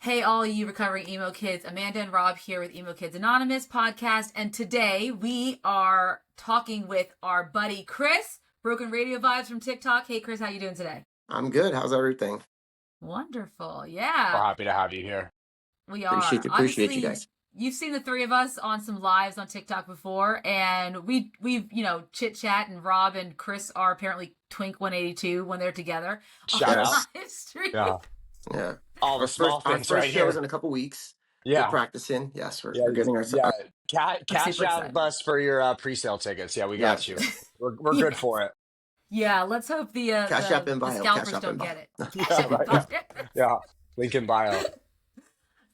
Hey, all you recovering emo kids. Amanda and Rob here with Emo Kids Anonymous podcast. And today we are talking with our buddy Chris, Broken Radio Vibes from TikTok. Hey, Chris, how you doing today? I'm good. How's everything? Wonderful. Yeah, We're happy to have you here. we Appreciate are. you. Appreciate you Obviously, guys. you've seen the three of us on some lives on TikTok before, and we've chit chat. And Rob and Chris are apparently Twink 182 when they're together on Shout the out. live stream. Yeah. Yeah. All the small Our things first right show is here. in a couple weeks. We're Yeah. practicing. Yes, we're Yeah. getting Yeah. ourselves. Cash super out excited. us for your pre-sale tickets. Yeah, we got Yes. you. We're good Yes. for it. Yeah, let's hope the Cash App in the bio. scalpers Cash App don't in bio. get it. Yeah, right, yeah. Yeah. Link in bio.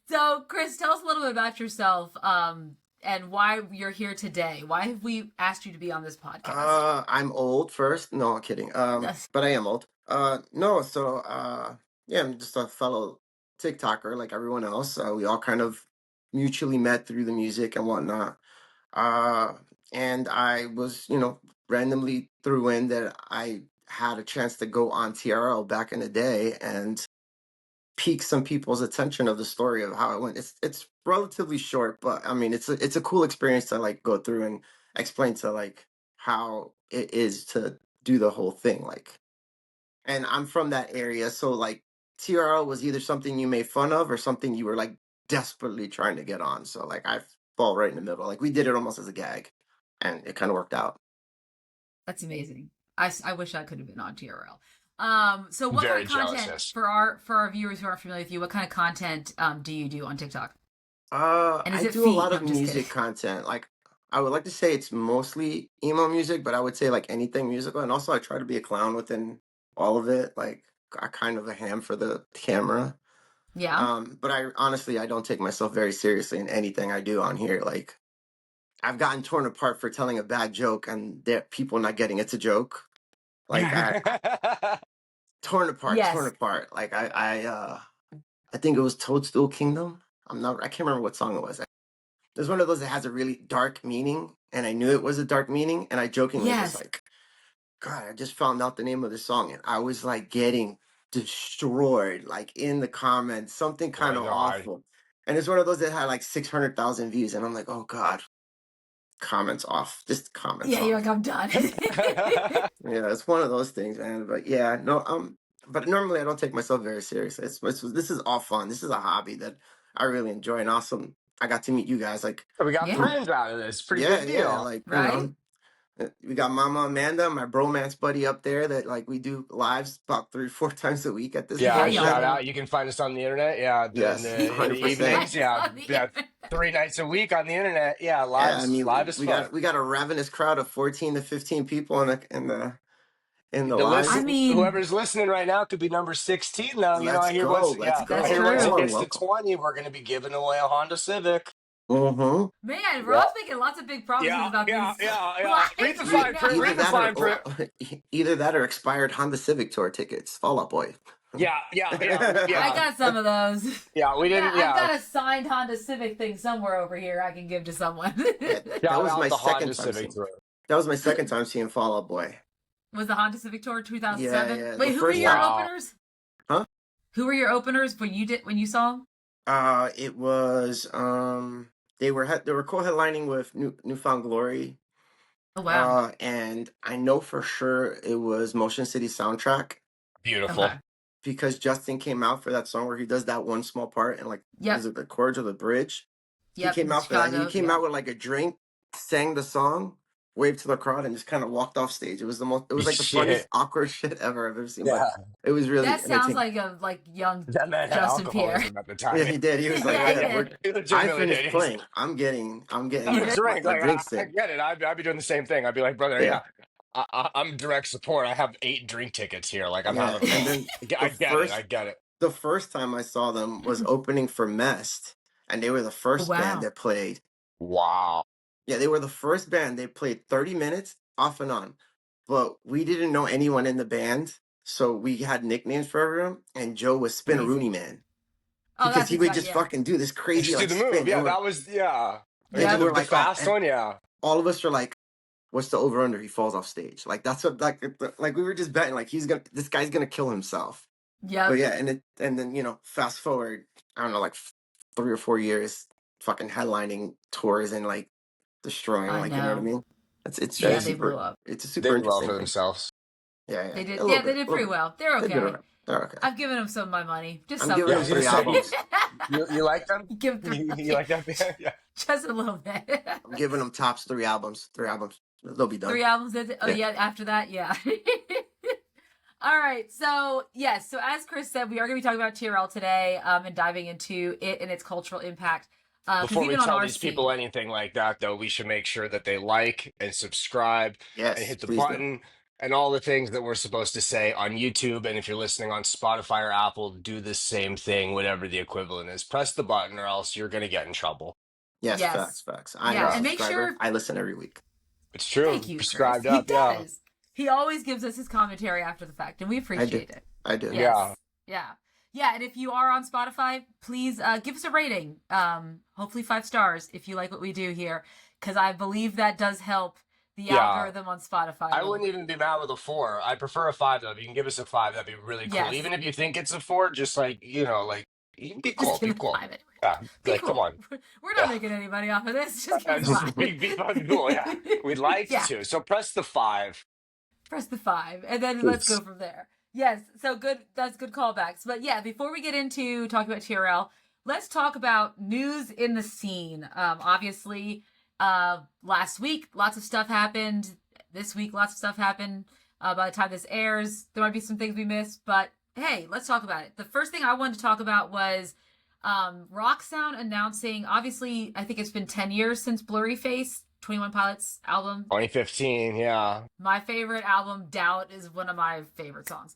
So, Chris, tell us a little bit about yourself and why you're here today. Why have we asked you to be on this podcast? I'm old first. No, I'm kidding. Yes. But I am old. Yeah, I'm just a fellow TikToker like everyone else. We all kind of mutually met through the music and whatnot. And I was, randomly threw in that I had a chance to go on TRL back in the day and pique some people's attention of the story of how it went. It's relatively short, but I mean it's a cool experience to like go through and explain to like how it is to do the whole thing. Like, and I'm from that area, so like TRL was either something you made fun of or something you were like desperately trying to get on. So like I fall right in the middle. Like we did it almost as a gag, and it kind of worked out. That's amazing. I wish I could have been on TRL. So what Very kind of content jealous. for our viewers who aren't familiar with you? What kind of content do you do on TikTok? And is I it do a feet? lot No, of I'm just music kidding. content. Like I would like to say it's mostly emo music, but I would say like anything musical. And also I try to be a clown within all of it. Like I kind of a ham for the camera. Yeah. But I honestly I don't take myself very seriously in anything I do on here. Like I've gotten torn apart for telling a bad joke and there people not getting it's a joke. Like torn apart. Yes. Like I think it was Toadstool Kingdom. I can't remember what song it was. There's one of those that has a really dark meaning, and I knew it was a dark meaning, and I jokingly was Yes. like, God, I just found out the name of the song, and I was like getting destroyed, like in the comments, something kind of my God. awful. And it's one of those that had like 600,000 views, and I'm like, oh God, comments off, just comments Yeah, you're off. like, I'm done. Yeah, it's one of those things, man. But yeah, no, but normally I don't take myself very seriously. This is all fun. This is a hobby that I really enjoy, and awesome. I got to meet you guys, like, We got Yeah. friends out of this. Pretty yeah, big yeah, deal. like Right? we got Mama Amanda, my bromance buddy up there. That like we do lives about 3 or 4 times a week at this Yeah, Yeah, point. y'all shout do. out. You can find us on the internet. Yeah, in Yes, the 100%. evenings. Yeah, On the yeah, internet. 3 nights a week on the internet. Yeah, Yeah, I mean, live is we fun. got a ravenous crowd of 14 to 15 people in the The live. I mean, whoever's listening right now could be number 16 now. You know, Let's I hear go, let's I That's go. hear once it true. gets to Welcome. 20, we're going to be giving away a Honda Civic. Mm-hmm. man, Yeah, Rob's making lots of big promises yeah, about yeah, this yeah. live Read the right fine now. print. Either Read the that fine print. either that or expired Honda Civic Tour tickets. Fall Out Boy. Yeah, yeah, yeah, I yeah, got some of those. yeah. We didn't. I've Yeah, got a signed Honda Civic thing somewhere over here I can give to someone. Yeah, that shout was out my the second Honda time Civic seeing. through. That was my second time seeing Fall Out Boy. Was the Honda Civic Tour Yeah, 2007? yeah. Wait, The who were first your time. Wow. openers? Huh? Who were your openers when you saw them? It was they were co-headlining with Newfound Glory. Oh wow. And I know for sure it was Motion City Soundtrack Beautiful. Okay. because Justin came out for that song where he does that one small part and like Yep. is it the chords or the bridge? He Yep. came In out for that. He Chicago. came Yeah. out with like a drink, sang the song, waved to the crowd, and just kind of walked off stage. It was like the funniest Shit. awkward shit ever I've ever seen. But Yeah. it was really That sounds entertaining. like young That man had Justin Pierre. alcoholism at the time. Yeah, he did. He was like, Yeah, he yeah, did. He I legitimately finished did. playing. I'm getting A Yeah. drink. my Like drinks I in. get it. I'd be doing the same thing. I'd be like, brother, Yeah, I'm direct support. I have 8 drink tickets here. Like I'm yeah. having And fun. then I get it. I get it. the first time I saw them was opening for Mest, and they were the Oh, first band wow. that played. Wow. Yeah, they were the first band. They played 30 minutes off and on, but we didn't know anyone in the band, so we had nicknames for everyone. And Joe was Spin Rooney Amazing. Man Oh, because that's he would exactly just yeah. fucking do this And crazy just do like the move. spin, Yeah, and that was and Yeah. we're the like, fast and one. Yeah. all of us are like, "What's the over under?" He falls off stage. Like that's what like we were just betting like this guy's gonna kill himself. But Yep. yeah, and then fast forward. I don't know, like 3 or 4 years, fucking headlining tours and like destroying, I like, you know what I know. mean? It's Yeah, a they They blew super, up. it's a they super did well interesting for thing. themselves. Yeah, They yeah, did. a little Yeah, bit, they did a little pretty bit. well. They're They did okay. alright. They're okay. I've given them some of my money. Just I'm some giving Yeah, I them was money. gonna three say, albums. you like them? Give them You like that band? Yeah. just a little bit. I'm giving them tops 3 albums. 3 albums. They'll be done. 3 albums. Oh Yeah. yeah. After that, yeah. All right. So yes. So as Chris said, we are going to be talking about TRL today, and diving into it and its cultural impact. Because Before we even on tell our these people scene, anything like that, though, we should make sure that they like and subscribe and Yes, hit the please do. button and all the things that we're supposed to say on YouTube. And if you're listening on Spotify or Apple, do the same thing, whatever the equivalent is. Press the button or else you're going to get in trouble. Yes, yes, facts, facts. I am yeah, a and make subscriber. sure. I listen every week. It's Thank true. you, Chris. Prescribed He up. Yeah. does. He always gives us his commentary after the fact, and we I do. appreciate it. I do. Yes. Yeah. Yeah. Yeah. And if you are on Spotify, please give us a rating. Hopefully 5 stars if you like what we do here, because I believe that does help the Yeah. algorithm on Spotify. I wouldn't even be mad with a 4. I prefer a 5, though. If you can give us a 5, that'd be really cool. Yes. Even if you think it's a 4, just like, you know, like, be cool. Just give Be it a cool. 5 anyway. Yeah. Be Like, cool. come on. We're not Yeah. making any money off of this. Just give it a Just 5. be fun, cool. Yeah. We'd like Yeah. to. So press the 5. Press the 5, and then let's go from there. Yes, so good. That's good callbacks. But yeah, before we get into talking about TRL, let's talk about news in the scene. Obviously, last week, lots of stuff happened. This week, lots of stuff happened. By the time this airs, there might be some things we missed, but hey, let's talk about it. The first thing I wanted to talk about was Rock Sound announcing, obviously, I think it's been 10 years since Blurry Face, 21 Pilots album. 2015, yeah. My favorite album, Doubt, is one of my favorite songs.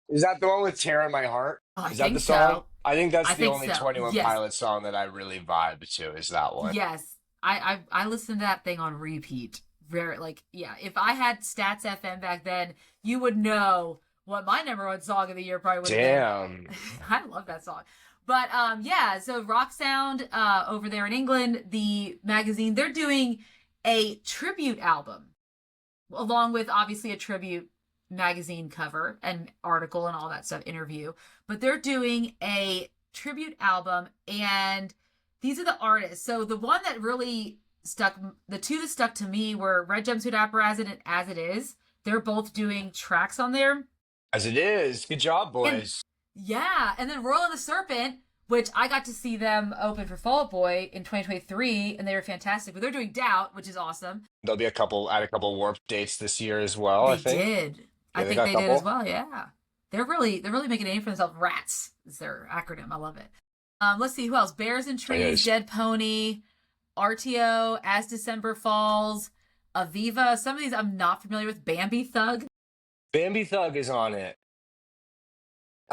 Is that the one with Tear in My Heart? I Is that think the song? so. I think that's I the think only so. 21 Yes. Pilot song that I really vibe to, is that one. Yes. I listened to that thing on repeat. Very, like, yeah, if I had Stats FM back then, you would know what my #1 song of the year probably would have Damn. been. I love that song. But yeah, so Rock Sound over there in England, the magazine, they're doing a tribute album, along with obviously a tribute magazine cover and article and all that stuff, interview. But they're doing a tribute album, and these are the artists. So the one that really stuck, the two that stuck to me were Red Jumpsuit Apparatus and As It Is. They're both doing tracks on there. As It Is. Good job, boys. Yeah, and then Royal and the Serpent, which I got to see them open for Fall Out Boy in 2023, and they were fantastic. But they're doing Doubt, which is awesome. There'll be a couple Warp dates this year as well, I think. Did. Yeah, I they think got a they did couple. as well, yeah. They're really making a name for themselves. RATS is their acronym. I love it. Let's see who else. Bears and Trees, Dead Pony, RTO, As December Falls, Aviva. Some of these I'm not familiar with. Bambi Thug. Bambi Thug is on it.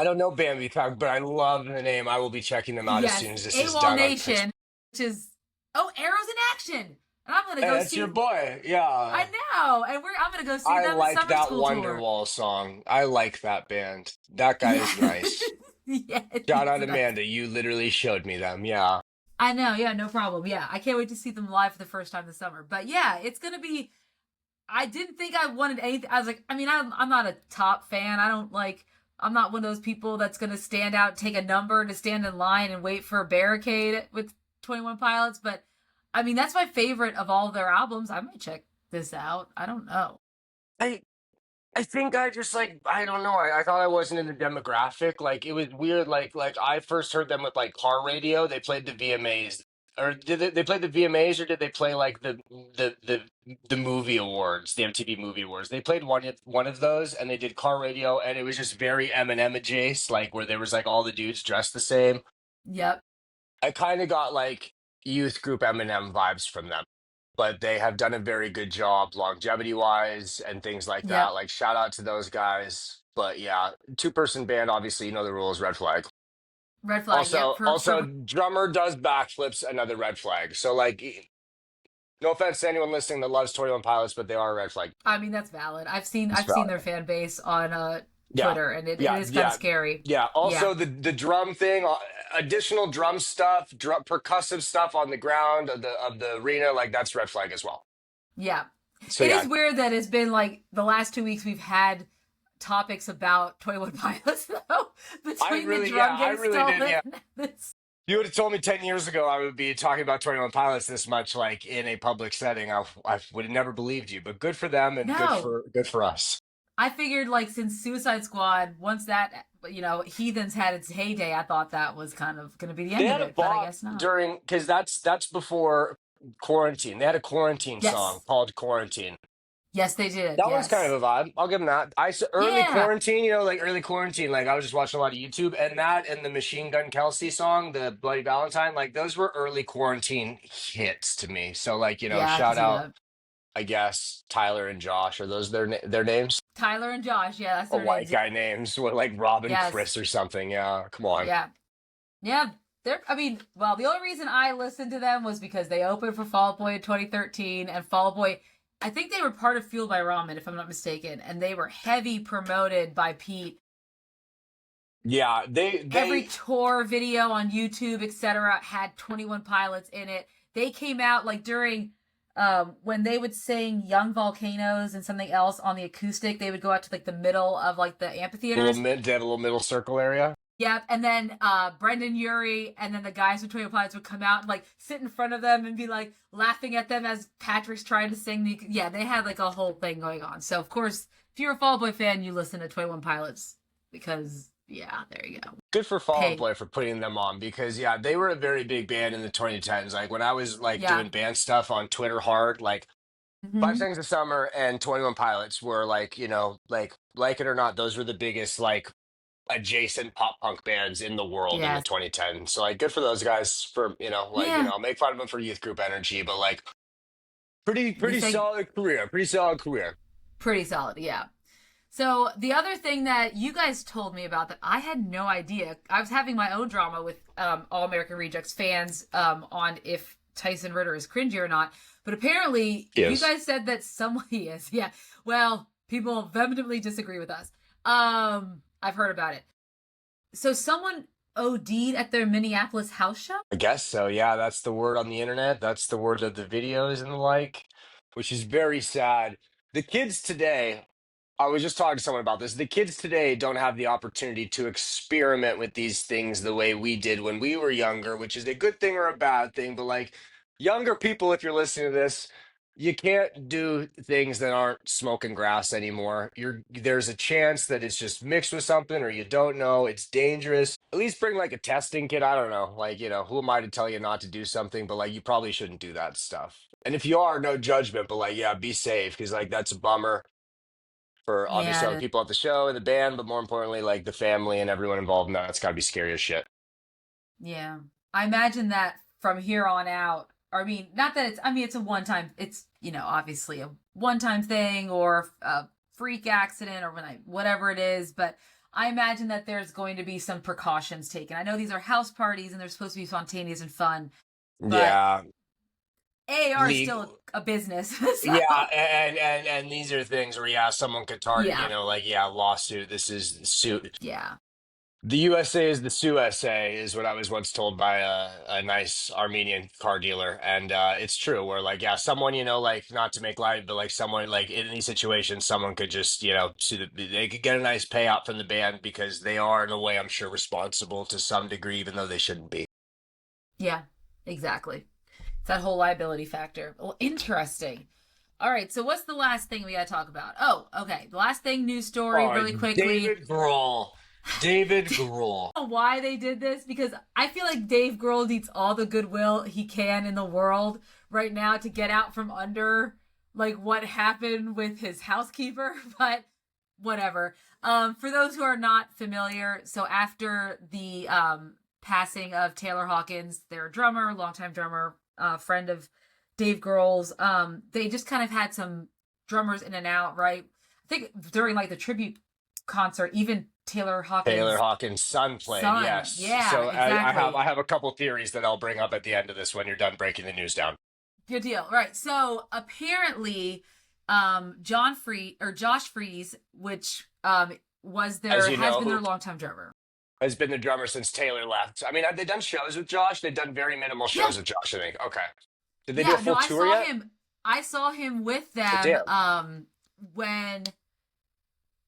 I don't know Bambi Thug, but I love the name. I will be checking them out as soon as this is AWOL done. Nation, which is Arrows in Action. And I'm gonna Hey, go that's see your boy. Yeah. I know. And I'm gonna go see I them in like Summer that School Tour. Wonderwall song. I like that band. That guy is nice. Yeah. Shout out he's nice. Amanda. You literally showed me them. Yeah. I know, yeah, no problem. Yeah, I can't wait to see them live for the first time this summer. But yeah, it's gonna be. I didn't think I wanted anything. I was like, I mean, I'm not a top fan. I'm not one of those people that's gonna stand out, take a number to stand in line and wait for a barricade with 21 Pilots. But I mean, that's my favorite of all their albums. I might check this out. I don't know. I think I just I don't know. I thought I wasn't in the demographic. Like it was weird. Like I first heard them with like car radio. They played the VMAs, or did they play the VMAs, or did they play like the movie awards, the MTV Movie Awards? They played one of those, and they did car radio, and it was just very Eminem adjacent, like where there was like all the dudes dressed the same. Yep. I kind of got like youth group Eminem vibes from them. But they have done a very good job longevity wise and things like that. Yep. Like shout out to those guys. But yeah, 2-person band, obviously, you know the rules, red flag. Red flag. Also, Yep. also drummer does backflips, another red flag. So like no offense to anyone listening that loves 21 Pilots, but they are a red flag. I mean, that's valid. I've seen their fan base on Twitter, and it is kind of scary. Yeah. Also, the drum thing, additional drum stuff, percussive stuff on the ground of the arena, like that's red flag as well. Yeah. So it is weird that it's been like the last 2 weeks we've had topics about 21 Pilots though. Between the drum getting stolen. You would have told me 10 years ago I would be talking about 21 Pilots this much, like in a public setting. I would have never believed you, but good for them and No, good for us. I figured like since Suicide Squad, once that Heathens had its heyday, I thought that was kind of going to be the They end of had a it, but I bop guess not. during because that's before quarantine. They had a quarantine song Yes, called Quarantine. yes, they did. That one's kind Yes, of a vibe. I'll give them that. Early yeah, quarantine, like early quarantine, like I was just watching a lot of YouTube, and that and the Machine Gun Kelsey song, the Bloody Valentine, like those were early quarantine hits to me. So like yeah, I can shout see out, that. I guess Tyler and Josh, are those their names? Tyler and Josh, yeah, that's Oh, their names. white guy names, what like Rob and Yes, Chris or something? Yeah, come on. yeah, yeah. They're. I mean, well, the only reason I listened to them was because they opened for Fall Out Boy in 2013, and Fall Out Boy. I think they were part of Fueled by Ramen, if I'm not mistaken, and they were heavy promoted by Pete. Yeah, Every they tour video on YouTube, etc., had 21 Pilots in it. They came out like during when they would sing Young Volcanoes and something else on the acoustic, they would go out to like the middle of like the amphitheaters. they have a little middle circle area. Yep, and then Brendan Urie and then the guys from 21 Pilots would come out and like sit in front of them and be like laughing at them as Patrick's trying to sing the. Yeah, they had like a whole thing going on. So of course, if you're a Fall Out Boy fan, you listen to 21 Pilots because yeah, there you go. Good for Fall Out Hey, Boy for putting them on because yeah, they were a very big band in the 2010s. Like when I was like yeah. doing band stuff on Twitter hard, like Five Mm-hmm. Seconds of Summer and 21 Pilots were like, like it or not, those were the biggest like adjacent pop punk bands in the world in the Yes. 2010s. So like good for those guys for, Yeah. I'll make fun of them for youth group energy, but like At least pretty they solid career, pretty solid career. pretty solid, yeah. So the other thing that you guys told me about that I had no idea, I was having my own drama with All American Rejects fans on if Tyson Ritter is cringy or not. But apparently you Yes. guys said that someone he is. Yeah. Well, people vehemently disagree with us. I've heard about it. So someone OD'd at their Minneapolis house show? I guess so. Yeah, that's the word on the internet. That's the word of the videos and the like, which is very sad. The kids today, I was just talking to someone about this. The kids today don't have the opportunity to experiment with these things the way we did when we were younger, which is a good thing or a bad thing. But like younger people, if you're listening to this, you can't do things that aren't smoking grass anymore. There's a chance that it's just mixed with something or you don't know. It's dangerous. At least bring like a testing kit. I don't know. Like, who am I to tell you not to do something? But like you probably shouldn't do that stuff. And if you are, no judgment, but like, yeah, be safe because like that's a bummer for obviously all the Yeah, people at the show and the band, but more importantly, like the family and everyone involved in that. It's got to be scary as shit. yeah. I imagine that from here on out, I mean, not that it's, I mean, it's a one time, it's, obviously a one time thing or a freak accident or whatever it is, but I imagine that there's going to be some precautions taken. I know these are house parties and they're supposed to be spontaneous and fun, but Yeah, AAR is still legal. a business. So, Yeah, and these are things where yeah, someone could target, yeah, like yeah, lawsuit. This is suit. yeah, The USA is the USA is what I was once told by a nice Armenian car dealer, and it's true. Where like yeah, someone like not to make light, but like someone like in these situations, someone could just they could get a nice payout from the band because they are in a way I'm sure responsible to some degree, even though they shouldn't be. yeah, exactly. It's that whole liability factor. Well, interesting. All right, so what's the last thing we got to talk about? Oh, okay. The last thing, news story, Oh, really quickly. David Grohl, David Grohl. Why they did this because I feel like Dave Grohl needs all the goodwill he can in the world right now to get out from under like what happened with his housekeeper, but whatever. For those who are not familiar, so after the passing of Taylor Hawkins, their drummer, longtime drummer, friend of Dave Grohl's, they just kind of had some drummers in and out, right? I think during like the tribute concert, even Taylor Taylor Hawkins' Hawkins' son played, son. yes. Yeah, So I exactly. have a couple theories that I'll bring up at the end of this when you're done breaking the news down. Good deal. Right. So apparently, Josh Freeze, which was As their you has know, been their who longtime drummer. has been the drummer since Taylor left. I mean, have they done shows with Josh? They've done very minimal Yeah. shows with Josh, I think. Okay. Did they do a Yeah. No, full I tour saw yet? him. I saw him with Oh, them damn. when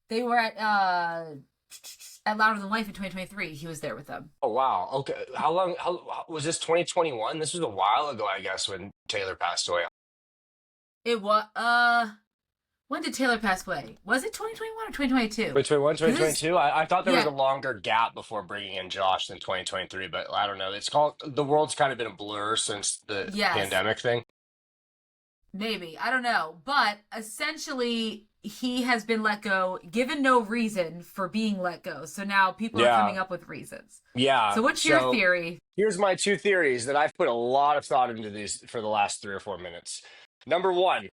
they were at at Louder Than Life in 2023. He was there with them. Oh wow. Okay. How long? How was this? 2021. This was a while ago, I guess, when Taylor passed away. It was when did Taylor pass away? Was it 2021 or 2022? 2021, 'Cause 2022. I thought there was a yeah, longer gap before bringing in Josh than 2023, but I don't know. It's called the world's kind of been a blur since the yes, pandemic thing. maybe. I don't know. But essentially, he has been let go, given no reason for being let go. So now people are Yeah. coming up with reasons. Yeah. So what's your So theory? here's my two theories that I've put a lot of thought into these for the last 3 or 4 minutes. Number one,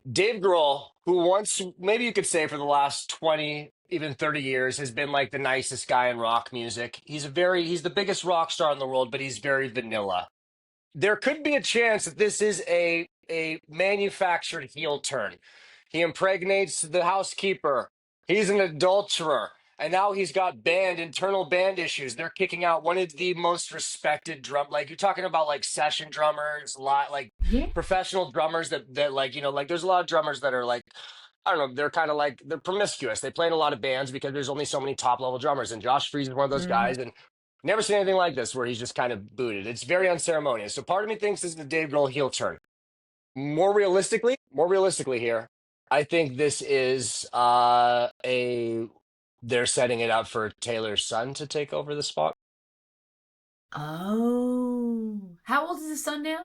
Dave Grohl, who once, maybe you could say for the last 20, even 30 years, has been like the nicest guy in rock music. He's the biggest rock star in the world, but he's very vanilla. There could be a chance that this is a manufactured heel turn. He impregnates the housekeeper. He's an adulterer. And now he's got internal band issues. They're kicking out one of the most respected like you're talking about like session drummers, like Yeah. professional drummers that like, like there's a lot of drummers that are like, I don't know, they're kind of like, they're promiscuous. They play in a lot of bands because there's only so many top level drummers. And Josh Freese is one of those Mm-hmm. guys. And never seen anything like this where he's just kind of booted. It's very unceremonious. So part of me thinks this is the Dave Grohl heel turn. More realistically here, I think this is they're setting it up for Taylor's son to take over the spot. Oh, how old is his son now?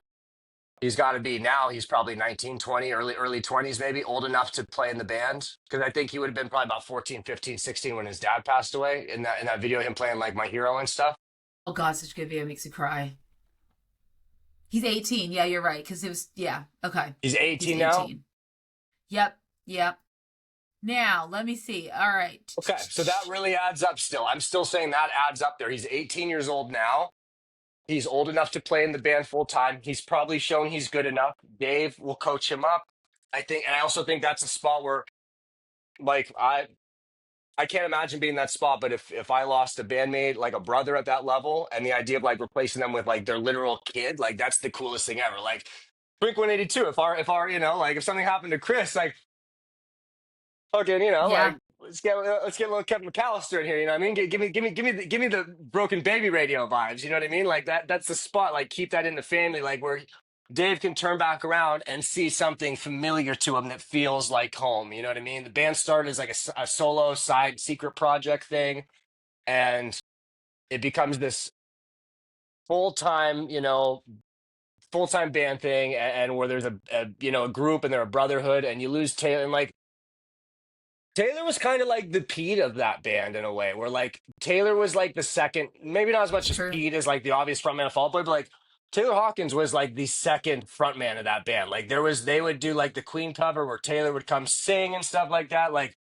He's got to be now. He's probably 19, 20, early 20s, maybe old enough to play in the band. Because I think he would have been probably about 14, 15, 16 when his dad passed away in that video, him playing like My Hero and stuff. Oh God, such a good video, makes you cry. He's 18. Yeah, you're right. Because it was, yeah. Okay. He's He's 18 now. 18. Yep. Yep. Now, let me see. All right. Okay, so that really adds up still. I'm still saying that adds up there. He's 18 years old now. He's old enough to play in the band full time. He's probably shown he's good enough. Dave will coach him up. And I also think that's a spot where, like, I can't imagine being in that spot. But if I lost a bandmate, like a brother at that level, and the idea of like replacing them with like their literal kid, like that's the coolest thing ever. Like Blink 182. If our like if something happened to Chris, like fucking, Yeah. like let's get a little Kevin McAllister in here. You know what I mean? Give me the Broken Baby radio vibes. You know what I mean? Like that's the spot. Like keep that in the family. Like where Dave can turn back around and see something familiar to him that feels like home. You know what I mean? The band started as like a solo side secret project thing, and it becomes this full time, full time band thing, and where there's a group and they're a brotherhood, and you lose Taylor and like. Taylor was kind of like the Pete of that band in a way, where like Taylor was like the second, maybe not as much as True. Pete as like the obvious frontman of Fall Out Boy, but like Taylor Hawkins was like the second frontman of that band. Like they would do like the Queen cover where Taylor would come sing and stuff like that. Like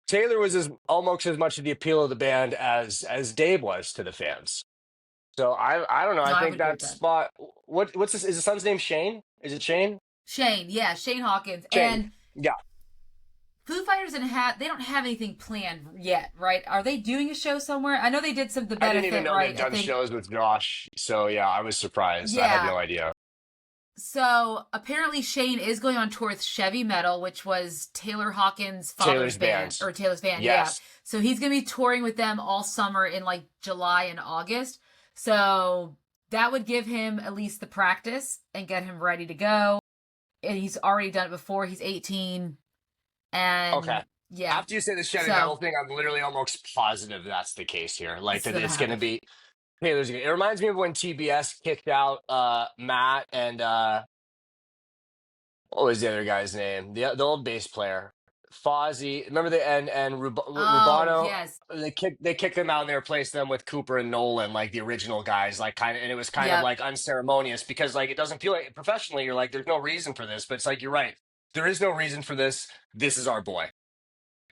Taylor was almost as much of the appeal of the band as Dave was to the fans. So I don't know. No, I I think would agree that with that. spot. What's this? Is the son's name Shane? Is it Shane? Shane. Yeah, Shane Hawkins. Shane. And Yeah. Foo Fighters they don't have anything planned yet, right? Are they doing a show somewhere? I know they did the I didn't even benefit, know right? they'd I done think. shows with Josh. So yeah, I was surprised. I had Yeah. no idea. So apparently Shane is going on tour with Chevy Metal, which was Taylor Hawkins' father's Taylor's band, band. or Taylor's band. Yeah. Yes. So he's going to be touring with them all summer in like July and August. So that would give him at least the practice and get him ready to go. And he's already done it before. He's 18. And Okay. yeah. After you say the Chevy So- Metal thing, I'm literally almost positive that's the case here. Like that it's going to have. be Taylor's. It reminds me of when TBS kicked out Matt and what was the other guy's name? The old bass player, Fozzy. Remember Rubano? Yes. They kicked them out and they replaced them with Cooper and Nolan, like the original guys, like kind of, and it was kind of Yep. like unceremonious because like it doesn't feel like professionally. You're like, there's no reason for this, but it's like you're right. There is no reason for this. This is our boy.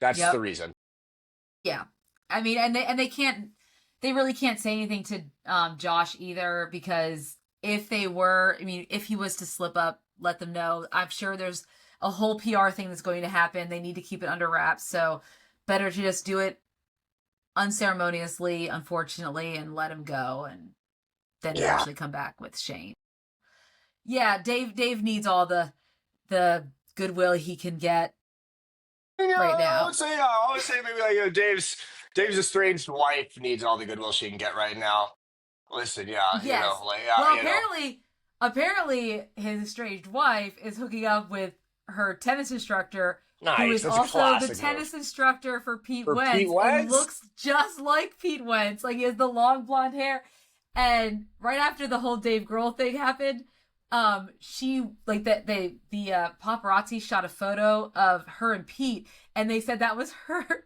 That's Yep. the reason. Yeah. I mean, and they really can't say anything to Josh either, because if he was to slip up, let them know. I'm sure there's a whole PR thing that's going to happen. They need to keep it under wraps. So better to just do it unceremoniously, unfortunately, and let him go, and then eventually come back with Shane. Yeah, Dave needs all the goodwill he can get. right I now. would say, maybe like Dave's estranged wife needs all the goodwill she can get right now. Listen, yeah, Yes. like Well, yeah, apparently his estranged wife is hooking up with her tennis instructor, who nice. is That's a also the classic move tennis instructor for Pete for Pete Wentz and Wentz. looks just like Pete Wentz. Like he has the long blonde hair. And right after the whole Dave Grohl thing happened, she like that the paparazzi shot a photo of her and Pete, and they said that was her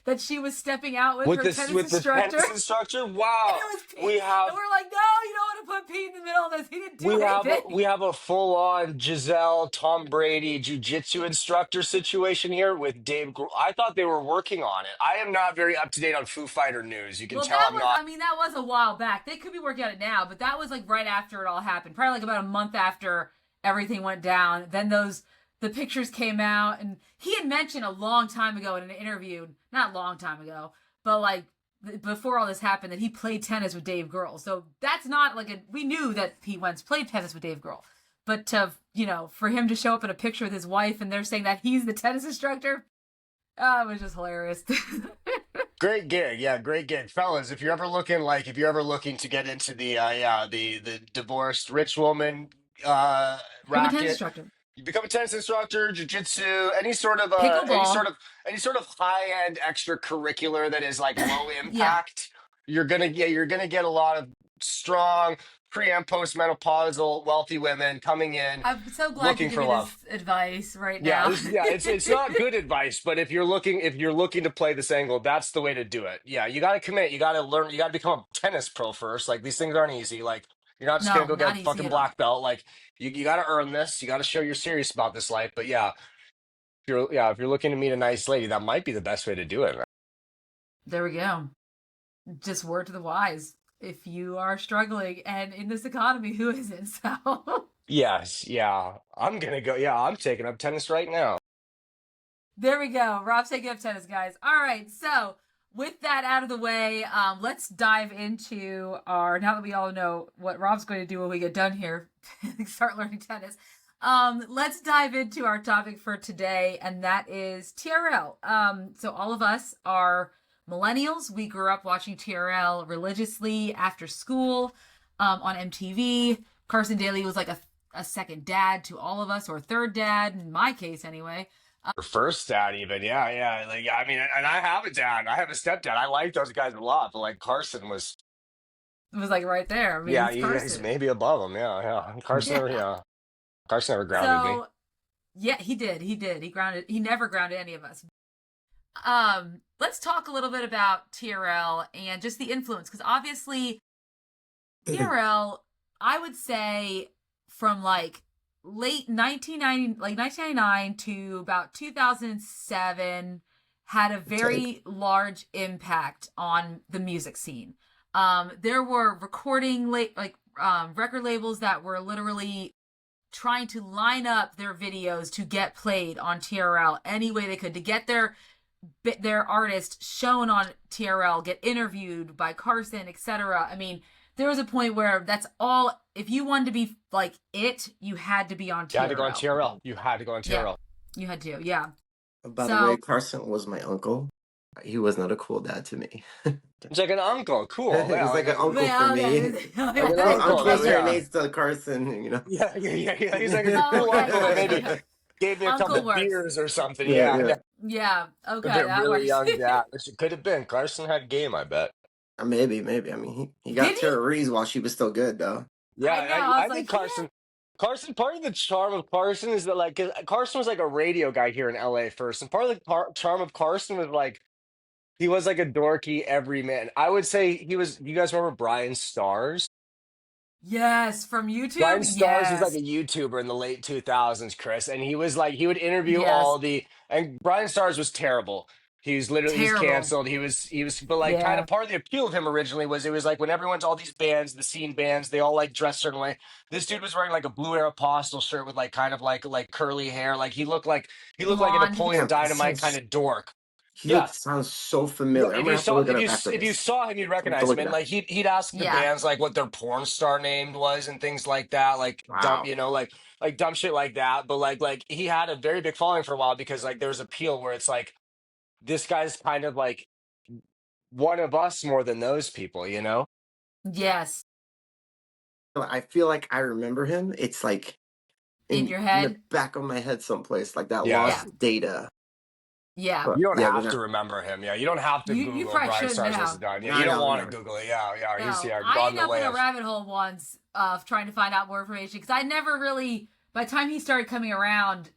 that she was stepping out with her tennis With the instructor. tennis instructor. And Wow, it was Pete. we have And we're like, no, you don't want to put Pete in the middle of this. He didn't do anything. we have a full on Giselle Tom Brady jiu-jitsu instructor situation here with Dave. I thought they were working on it. I am not very up to date on Foo Fighter news. You can Well, tell that I'm was, not. I mean, that was a while back. They could be working on it now, but that was like right after it all happened. Probably like about a month after everything went down. Then the pictures came out, and he had mentioned a long time ago in an interview, not long time ago, but like before all this happened, that he played tennis with Dave Grohl. So that's not like we knew that Pete Wentz played tennis with Dave Grohl. But to, for him to show up in a picture with his wife and they're saying that he's the tennis instructor, it was just hilarious. Great gig, yeah, great gig, fellas. If you're ever looking to get into the divorced rich woman Become a tennis racket, instructor. you become a tennis instructor, jujitsu, Pickleball. any sort of high end extracurricular that is like low Yeah. impact. You're gonna get a lot of strong pre and post menopausal wealthy women coming in I'm so glad you're looking for giving love. this advice right Yeah, now. it's not good advice, but if you're looking to play this angle, that's the way to do it. Yeah, you got to commit, you got to learn, you got to become a tennis pro first. Like these things aren't easy. Like you're not just gonna No, go get not a easy fucking at all. black belt. Like you got to earn this. You got to show you're serious about this life. But yeah, if you're looking to meet a nice lady, that might be the best way to do it. There we go. Just word to the wise. If you are struggling and in this economy, who isn't? So Yes, yeah, I'm gonna go. Yeah, I'm taking up tennis right now. there we go. Robb's taking up tennis, guys. All right. So with that out of the way, let's dive into now that we all know what Rob's going to do when we get done here, start learning tennis. Let's dive into our topic for today, and that is TRL. So all of us are millennials. We grew up watching TRL religiously after school, on MTV. Carson Daly was like a second dad to all of us, or a third dad in my case anyway. Or first dad, even. Yeah. Like I mean, and I have a dad. I have a stepdad. I like those guys a lot, but like Carson was. It was like right there. I mean, Yeah, it's he's Carson. maybe above him. Yeah. Carson Yeah. never, yeah. Carson never grounded me. So yeah, he did. He did. He never grounded any of us. Let's talk a little bit about TRL and just the influence, because obviously TRL, I would say from like late 1990, like 1999 to about 2007, had a very large impact on the music scene. There were record labels that were literally trying to line up their videos to get played on TRL any way they could, to get their artist shown on TRL, get interviewed by Carson, etc. I mean, there was a point where that's all. If you wanted to be like you had to be on TRL. You had to go on TRL. You had to go on TRL. Yeah, you had to. Yeah. By the way, Carson was my uncle. He was not a cool dad to me. It's like an uncle. Cool. He Yeah, was like an uncle for me. like an uncle. Uncle Yeah. serenades to Carson, Yeah. He's like a cool uncle that maybe gave me a couple Uncle beers or something. Yeah. Yeah. Okay. A That really works. young dad. Which it could have been. Carson had game, I bet. Maybe. I mean, he got Tara Reeves while she was still good, though. Yeah, I know, I was think like, Carson. Carson, part of the charm of Carson is that like 'cause Carson was like a radio guy here in LA first, and part of the charm of Carson was like he was like a dorky everyman. I would say he was. You guys remember Brian Stars? Yes, from YouTube. Brian Stars was Yes. like a YouTuber in the late 2000s, Chris, and he was like he would interview Yes. all the and Brian Stars was terrible. He's Terrible. canceled. He was but like kind Yeah. of part of the appeal of him originally was it was like when everyone's all these bands, the scene bands, they all like dress a certain way. This dude was wearing like a Blue Aeropostale shirt with like kind of like curly hair. Like he looked like an Blonde. Napoleon Yeah, Dynamite kind of dork. He Yeah. sounds so Yeah, familiar. I'm gonna have to look it up after if you this. saw him, you'd I'm gonna have to recognize him, look it and up. like he'd ask the Yeah. bands like what their porn star name was and things like that, like dumb, Wow. like dumb shit like that. But like he had a very big following for a while because like there was appeal where it's like this guy's kind of like one of us more than those people, you know? Yes. I feel like I remember him. It's like In your in the head. back of my head someplace, like that Yeah. Yeah. lost data. Yeah. But You don't yeah, have but to remember him. Yeah, you don't have to You Google probably Brian shouldn't Stars versus now. Done. Yeah, no, you don't no, want to no. Google it. Yeah. He's No, yeah I gone ended the up in way a of. rabbit hole once of trying to find out more information because I never really. By the time he started coming around,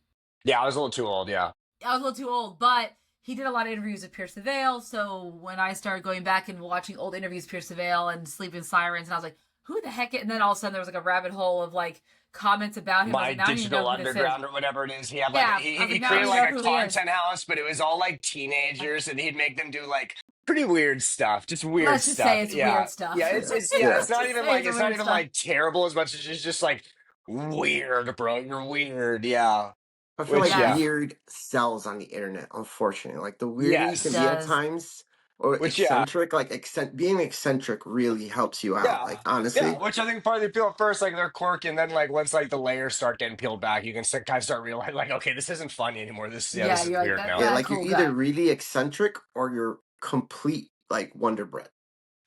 Yeah, I was a little too old. Yeah. I was a little too old. But he did a lot of interviews with Pierce the Veil, so when I started going back and watching old interviews, with Pierce the Veil and Sleeping Sirens, and I was like, "Who the heck?" And then all of a sudden there was like a rabbit hole of like comments about him. I was My like, "Now I don't even know Digital who this is." Underground or whatever it is. He had like Yeah, I was he like, "Now I don't created even like know a who he is." content house, but it was all like teenagers, and he'd make them do like pretty weird stuff, just weird Let's just say stuff. it's Yeah, weird stuff. yeah. Yeah, It's yeah. not Just even say like it's weird stuff. terrible as much as it's just like weird, bro. You're weird. Yeah. I feel Which like yeah, Yes, weird sells on the internet, unfortunately. Like the weirder you it can yes. be at does. times, or Which yeah. eccentric, like being eccentric really helps you out. Yeah, Like yeah. honestly, Which I think part of the appeal at first, like they're quirky, and then like once like the layers start getting peeled back, you can kind of start realizing like, okay, this isn't funny anymore. Yeah, This is you're like weird that. now. yeah, That like you're cool either guy. really eccentric or you're complete like Wonder Bread,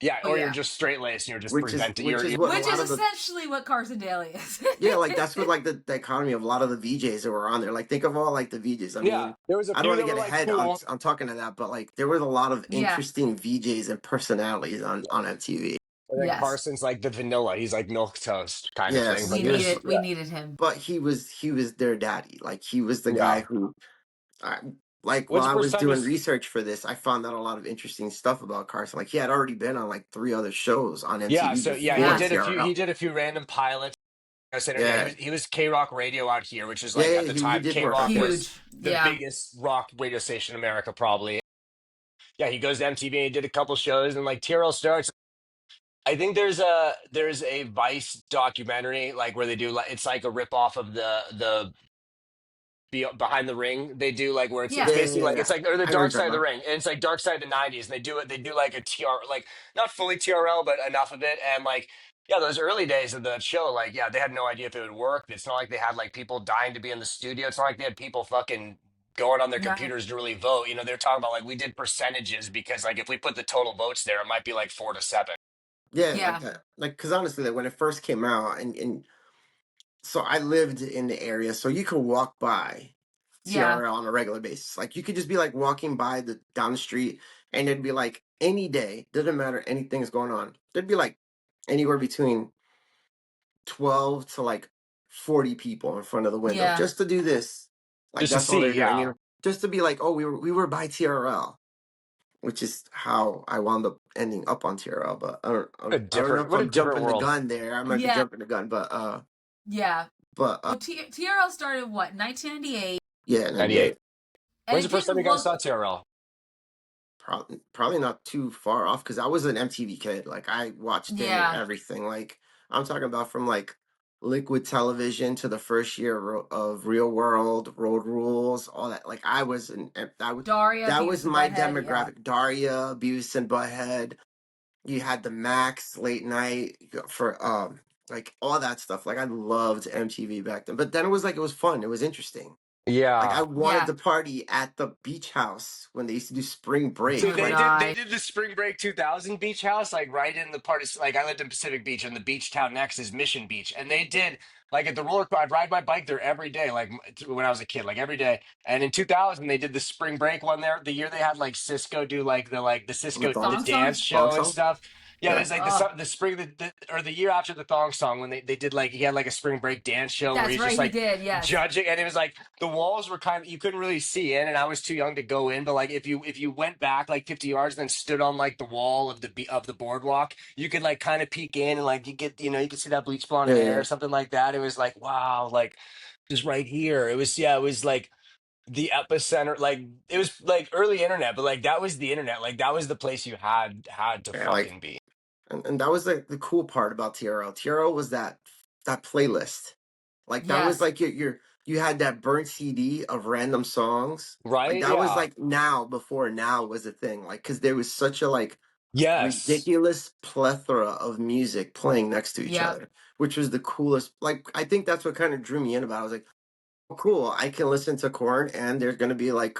Yeah, Oh or you're yeah, just straight laced and you're just which is presenting. which is You're what a which is lot of the essentially what Carson Daly is. yeah, like that's what like the dichotomy of a lot of the VJs that were on there. Like think of all like the VJs. I yeah. mean, There was a I don't few want to that were get like ahead on cool. talking to that, but like there was a lot of Yeah. interesting VJs and personalities on MTV. And then Yes, Carson's like the vanilla. He's like milk toast kind of thing. Yes, But we there's yes, needed. We yeah, needed him. but he was their daddy. Like he was the yeah. guy who, I, like while When's the I first was time you? doing research for this, I found out a lot of interesting stuff about Carson. Like he had already been on like 3 other shows on Yeah, MTV so yeah, before Yeah, he TRL. did a few random pilots. I said, yeah, Yeah, he was K Rock Radio out here, which is yeah, like yeah. at the He time did K work out Rock there. was huge. the Yeah, biggest rock radio station in America, probably. Yeah, he goes to MTV and he did a couple shows, and like TRL starts. I think there's a Vice documentary like where they do like it's like a rip off of behind the ring. They do like where it's yeah, Yeah, basically yeah, like yeah. it's like or the I know what you're dark talking side of the about. ring, and it's like dark side of the '90s, and they do like a TR like not fully TRL but enough of it, and like yeah, those early days of the show, like yeah, they had no idea if it would work. It's not like they had like people dying to be in the studio. It's not like they had people fucking going on their right. computers to really vote. You know, they're talking about like we did percentages because like if we put the total votes there, it might be like 4 to 7. Yeah, like Yeah, that. Like because honestly, like when it first came out, and so I lived in the area, so you could walk by yeah. TRL on a regular basis. Like you could just be like walking by the down the street, and it'd be like any day, doesn't matter, anything's going on. There'd be like anywhere between 12 to like 40 people in front of the window Yeah. just to do this. Like Just to that's all see, they're doing, yeah, just to be like, oh, we were by TRL, which is how I wound up ending up on TRL. But I don't know if what a I'm different jumping the world. gun there. I might be Yeah. jumping the gun, but Yeah. but Well, TRL started what 1998, yeah, 98. 98. and When's it the first time didn't you guys look. saw TRL? Probably not too far off because I was an MTV kid. Like I watched damn near Yeah. everything. Like I'm talking about from like Liquid Television to the first year of Real World, Road Rules, all that. Like I was Daria, that was Beavis and my Butthead. Yeah. demographic. Daria, Beavis and Butthead. You had the Max late night for like all that stuff. Like I loved MTV back then. But then it was fun. It was interesting. Like I Yeah. wanted Yeah. to party at the beach house when they used to do spring break. Dude, So did Like they I. did the Spring Break 2000 beach house like right in the part of like I lived in Pacific Beach and the beach town next is Mission Beach, and they did like at the roller I'd ride my bike there every day like when I was a kid like every day. And in 2000 they did the Spring Break one there the year they had like Cisco do like the the Cisco the Thong dance song? thong show and song. stuff. Yeah, Yeah. there's like Oh, the spring or the year after the thong song when they did like he had like a spring break dance show where that's he's right. just He like did. Yes. judging, and it was like the walls were kind of you couldn't really see in, and I was too young to go in, but like if you went back like 50 yards and then stood on like the wall of the boardwalk, you could like kind of peek in and like you could see that bleach blonde Yeah, hair yeah. or something like that. It was like wow, like just right here. It was like the epicenter, like it was like early internet, but like that was the internet, like that was the place you had to Yeah, like fucking be. and that was the cool part about TRL. TRL was that playlist. Like that was Yes. like your you had that burnt CD of random songs. Like Right? that was Yeah. like before now was a thing. Like because there was such a like Yes. ridiculous plethora of music playing next to each Yep. other, which was the coolest. Like I think that's what kind of drew me in about it. I was like, oh, cool, I can listen to Korn and there's gonna be like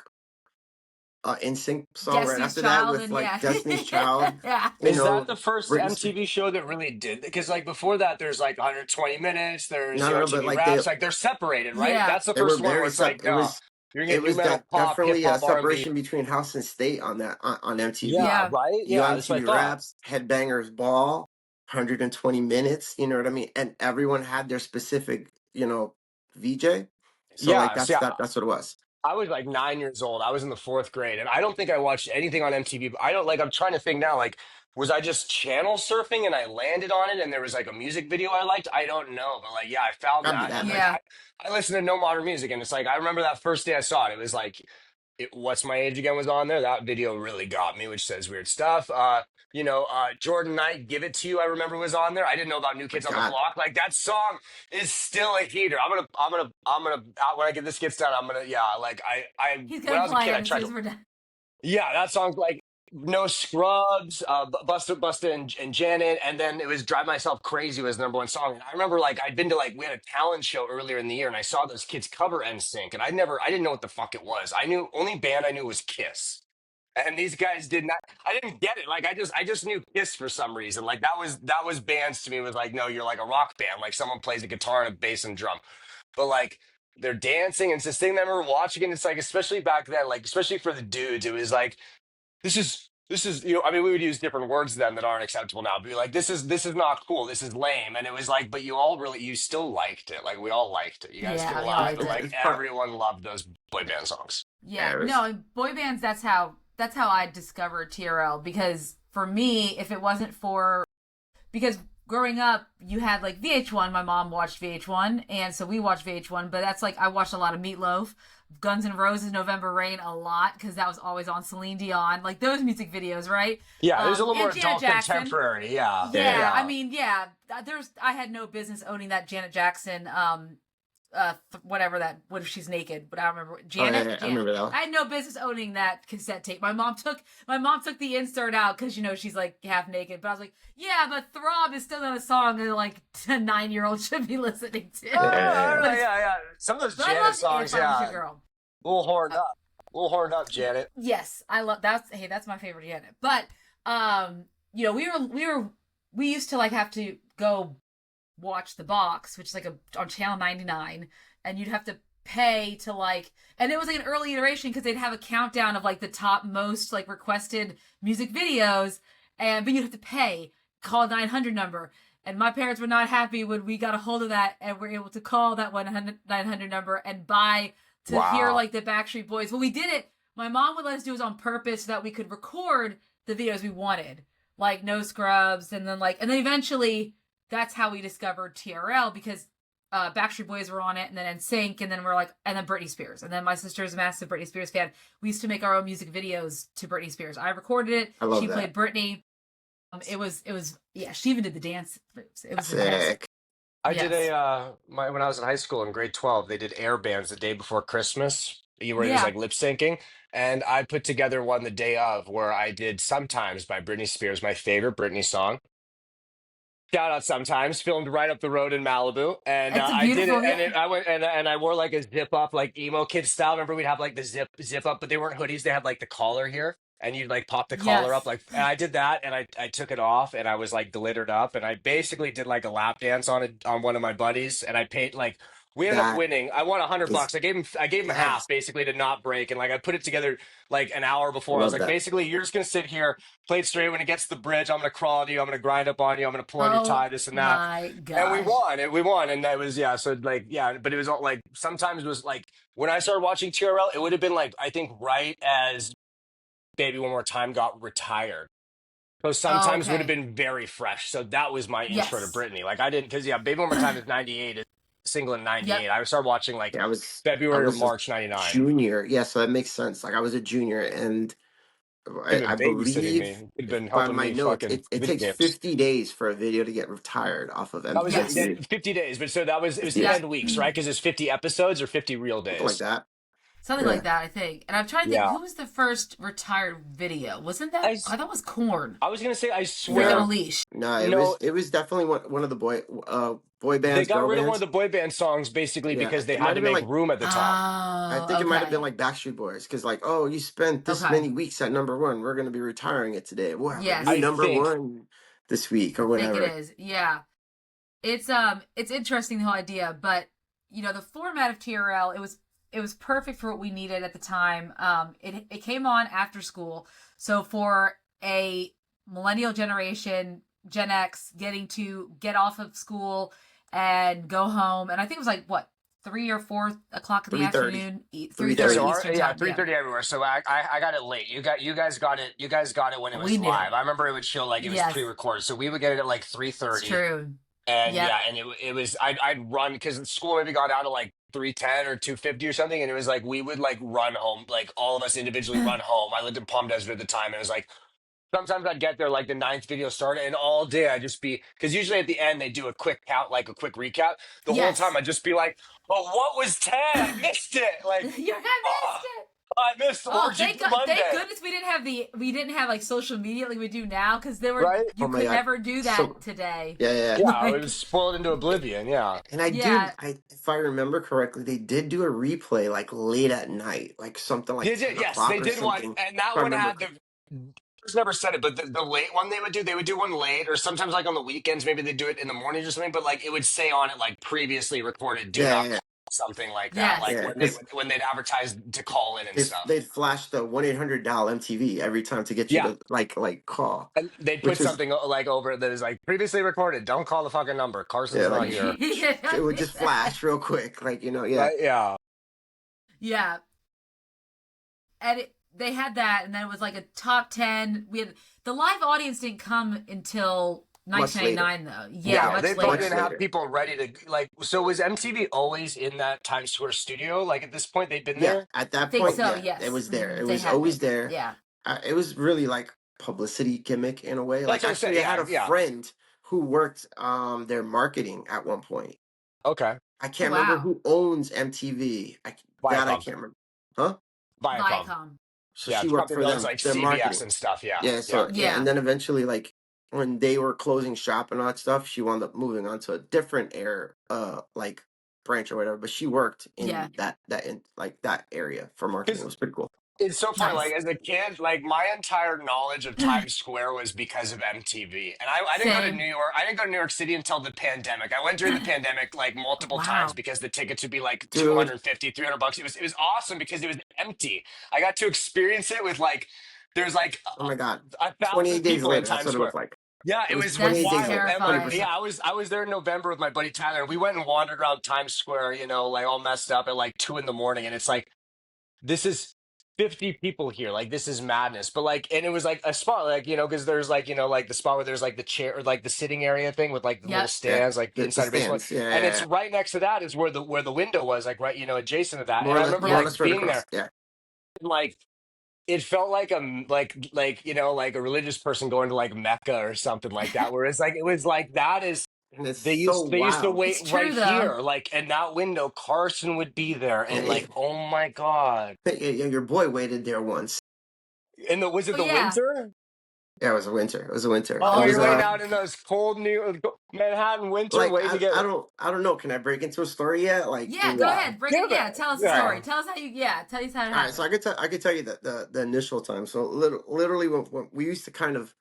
NSYNC song right Destiny's after that Child with and like yeah. Destiny's Child, Yeah. you Is that know, the first Britney Spears. MTV show that really did? Because like before that, there's like 120 minutes. There's No, no, no, but MTV like they Raps. Like they're separated, right? Yeah. That's the they were first one where very it's like, it no, was you're gonna it get new was metal, that pop, hip definitely a hop, R&B. separation between house and state on that on MTV. Yeah, Yeah. right. You got Yeah, that's what I MTV thought. Raps, Headbangers Ball, 120 minutes, you know what I mean? And everyone had their specific, VJ. So like Yeah. See, that's what it was. I was like 9 years old. I was in the fourth grade, and I don't think I watched anything on MTV. But I don't like. I'm trying to think now. Like, was I just channel surfing and I landed on it, and there was like a music video I liked? I don't know, but like, yeah, I found Gotta be that, that, and man. like, Yeah. I listened to No Modern Music, and it's like I remember that first day I saw it. It was like, What's My Age Again was on there. That video really got me, which says weird stuff. Jordan Knight, Give It to You. I remember was on there. I didn't know about New My Kids on the God. Block. Like that song is still a heater. When I get this gets done, I'm gonna, yeah, like He's when gonna I was a play kid, it I as tried soon as to, we're done. yeah, that song's like No Scrubs, Busta and Janet, and then it was Drive Myself Crazy was the number one song. And I remember like I'd been to like we had a talent show earlier in the year, and I saw those kids cover NSYNC, and I didn't know what the fuck it was. I knew only band I knew was Kiss. And these guys did not. I didn't get it. Like I just knew Kiss for some reason. Like that was bands to me. Was like, no, you're like a rock band. Like someone plays a guitar and a bass and drum, but like they're dancing and it's this thing that I remember watching. And it's like, especially back then, like especially for the dudes, it was like this is I mean we would use different words then that aren't acceptable now. But be like, this is not cool. This is lame. And it was like, but you still liked it. Like we all liked it. You guys can Yeah, we all laugh, liked but It's, it. like it's pro- everyone loved those boy band songs. Yeah. yeah, it No, was, and boy bands, that's how I discovered TRL, because for me, if it wasn't for, because growing up, you had like VH1. My mom watched VH1, and so we watched VH1. But that's like I watched a lot of Meatloaf, Guns N' Roses, November Rain a lot because that was always on Celine Dion, like those music videos, right? Yeah, it was a little more And Janet adult Jackson. contemporary. Yeah, Yeah, yeah. I yeah. mean, yeah. I had no business owning that Janet Jackson. Whatever that. What if she's naked? But I don't remember. Oh yeah, Janet. yeah, I Janet. remember that one. I had no business owning that cassette tape. My mom took the insert out because she's like half naked. But I was like, yeah, but Throb is still not a song that like a 9-year-old should be listening to. Oh, I don't know, But yeah. Some of those but I Janet love songs, If I Was Your yeah, Girl. a little horned up, Janet. Yes, I love that's my favorite Janet. But we used to like have to go watch the box, which is like on channel 99, and you'd have to pay to like, and it was like an early iteration because they'd have a countdown of like the top most like requested music videos, but you'd have to pay, call a 900 number. And my parents were not happy when we got a hold of that and were able to call that 900 number and buy to hear Wow. like the Backstreet Boys. Well, we did it. My mom would let us do it on purpose so that we could record the videos we wanted, like No Scrubs, and then eventually that's how we discovered TRL because Backstreet Boys were on it, and then NSYNC, and then and then Britney Spears, and then my sister's a massive Britney Spears fan. We used to make our own music videos to Britney Spears. I recorded it. I love She that. played Britney. It was yeah. She even did the dance moves. It was intense. Sick. I did Yes. when I was in high school in grade 12, they did air bands the day before Christmas, where it was Yeah. like lip syncing. And I put together one the day of where I did Sometimes by Britney Spears, my favorite Britney song. Shout out Sometimes, filmed right up the road in Malibu, and It's a I did it. beautiful. And Yeah. I went and I wore like a zip up, like emo kid style. Remember, we'd have like the zip up, but they weren't hoodies. They had like the collar here, and you'd like pop the collar up. Yes. Like, and I did that, and I took it off, and I was like glittered up, and I basically did like a lap dance on it on one of my buddies, and I paid like. We ended up That winning. I won is $100. I gave him half yes. basically to not break, and like I put it together like an hour I before. I was love like, that. basically, you're just gonna sit here, play it straight. When it gets to the bridge, I'm gonna crawl on you. I'm gonna grind up on you. I'm gonna pull on your Oh tie, this and that. my And we gosh. won. And we won. And that was, yeah. So, like, yeah. But it was all like, sometimes it was like, when I started watching TRL, it would have been like, I think right as Baby One More Time got retired. So Oh, sometimes would have okay. been very fresh. So that was my intro to Yes. Britney. Like, I didn't, because, yeah, Baby One More Time is 98, it's single in Yep. 98. I started watching like Yeah, I February or was a March 99. junior. Yeah, so that makes sense. Like I was a junior, and Could I have been babysitting me. believe Could have been by helping my me notes, fucking it video takes games. 50 days for a video to get retired off of That was Yes. MTV. 50 days, but so that was it was 50 days, 10 weeks, right? Because it's 50 episodes or 50 real something like days. that. Something like Yeah. that, I think. And I'm trying to think, Yeah. who was the first retired video? Wasn't that? I, I s- thought it was Corn. I was gonna say I Freak on a swear No, Leash. no, no, it was definitely one of the boy they bands, got girl rid of one of bands. the boy band songs basically Yeah, because they it had might to have been make like room at the top. I Oh, think it might have been okay. like Backstreet Boys because like, oh, you spent this Okay. many weeks at number one. We're gonna be retiring it today. We'll have a new Yes, I number think one this week I or think it whatever. is. Yeah. It's interesting, the whole idea, but the format of TRL, it was perfect for what we needed at the time. It came on after school, so for a millennial generation, Gen X, getting to get off of school and go home, and I think it was like what, 3 or 4 o'clock in the 3:30. afternoon, Three 3:30 so thirty. our Eastern yeah time. three Yeah, thirty everywhere. So I got it late. You guys got it when it we was knew. live. I remember it would show like it was Yes, pre-recorded, so we would get it at like it's 3:30. true. And Yep. yeah, and it was I'd run because school maybe got out at like 3:10 or 2:50 or something, and it was like we would like run home, like all of us individually run home. I lived in Palm Desert at the time, and it was like sometimes I'd get there like the ninth video started, and all day I'd just be because usually at the end they do a quick count, like a quick recap. The whole time Yes. I'd just be like, "Oh, what was 10? I missed it! Like, I missed oh, it. I missed Oh, Orgy thank Monday, goodness we didn't have like social media like we do now, because right?" Oh you my could god. never do that So today. yeah, yeah. Yeah, it Like, was spoiled into oblivion. Yeah. And I yeah, if I remember correctly, they did do a replay like late at night, like something like They did, 10 yes, o'clock they or did one, something. and If that I one remember had correctly. the never said it, but the late one they would do one late, or sometimes like on the weekends, maybe they do it in the morning or something. But like it would say on it like previously recorded, do Yeah, not yeah, call, something like that, yes, like yeah. when they Because would when they'd advertise to call in and stuff. they'd flash the 1-800 dial MTV every time to get you Yeah, to like call, and they'd which put was something like over that is like previously recorded. Don't call the fucking number. yeah, Carson's not like here. it would just flash real quick, like yeah. Right? Yeah. yeah. And they had that, and then it was like a top 10. We had the live audience didn't come until Much later. 1999 though. Yeah, Yeah, Yeah, much they probably much later. didn't have later. people ready to like. So was MTV always in that Times Square studio? Like at this point, they'd been Yeah, there. at I that think point, so. yeah, it Yes. was there. It They was had always been. there. Yeah. It was really like publicity gimmick in a way. That's Like what I said. actually, I had Yeah, a yeah. friend who worked their marketing at one point. Okay. I Oh can't remember wow. who owns MTV. I Viacom. can't remember. Huh? Viacom. Viacom. So Yeah, she it's worked company for that owns them, like their CBS marketing. and stuff. Yeah, Yeah, yeah. so yeah, Yeah. and then eventually, like when they were closing shop and all that stuff, she wound up moving on to a different like branch or whatever. But she worked Yeah. in that area for marketing. It Because was pretty cool. it's so funny. Like Nice. as a kid, like my entire knowledge of Times Square was because of MTV. And I didn't go to New Same. York. I didn't go to New York City until the pandemic. I went during the pandemic like multiple times Wow. because the tickets would be like Dude, 250, $300. It was awesome because it was empty. I got to experience it with like there's like oh my god, a 28 thousand days people in later, that's Times what it was Square. like. Yeah, It it was was 28 That's days wild. later, And like, 100%. terrifying. yeah, I was there in November with my buddy Tyler, and we went and wandered around Times Square, like all messed up at like 2 in the morning, and it's like this is 50 people here, like this is madness. But like, and it was like a spot, like because there's like like the spot where there's like the chair or like the sitting area thing with like the little Yep. Yeah, stands, like the inside of baseball, stands. Yeah, and yeah, it's yeah. right next to that is where the window was, like right, adjacent to that. And I remember More or Yep. less like right being there, across. Yeah, and like it felt like like a religious person going to like Mecca or something like that. Whereas like it was like that is and it's they so used to wild. wait It's right true though. here, like in that window, Carson would be there, and Yeah, like oh my god, yeah, your boy waited there once. and was it Oh the yeah. winter? Yeah, it was a winter. It was a winter. It Oh, Oh was you're waiting my. out in those cold New Manhattan winter, like waiting to get I don't know. Can I break into a story yet? Like Yeah, go in yeah, ahead. Break it. give Yeah, it, tell us the yeah. story. Tell us how you. Yeah, tell us how it all right, so happened. I could tell you that the initial time. So literally when we used to kind of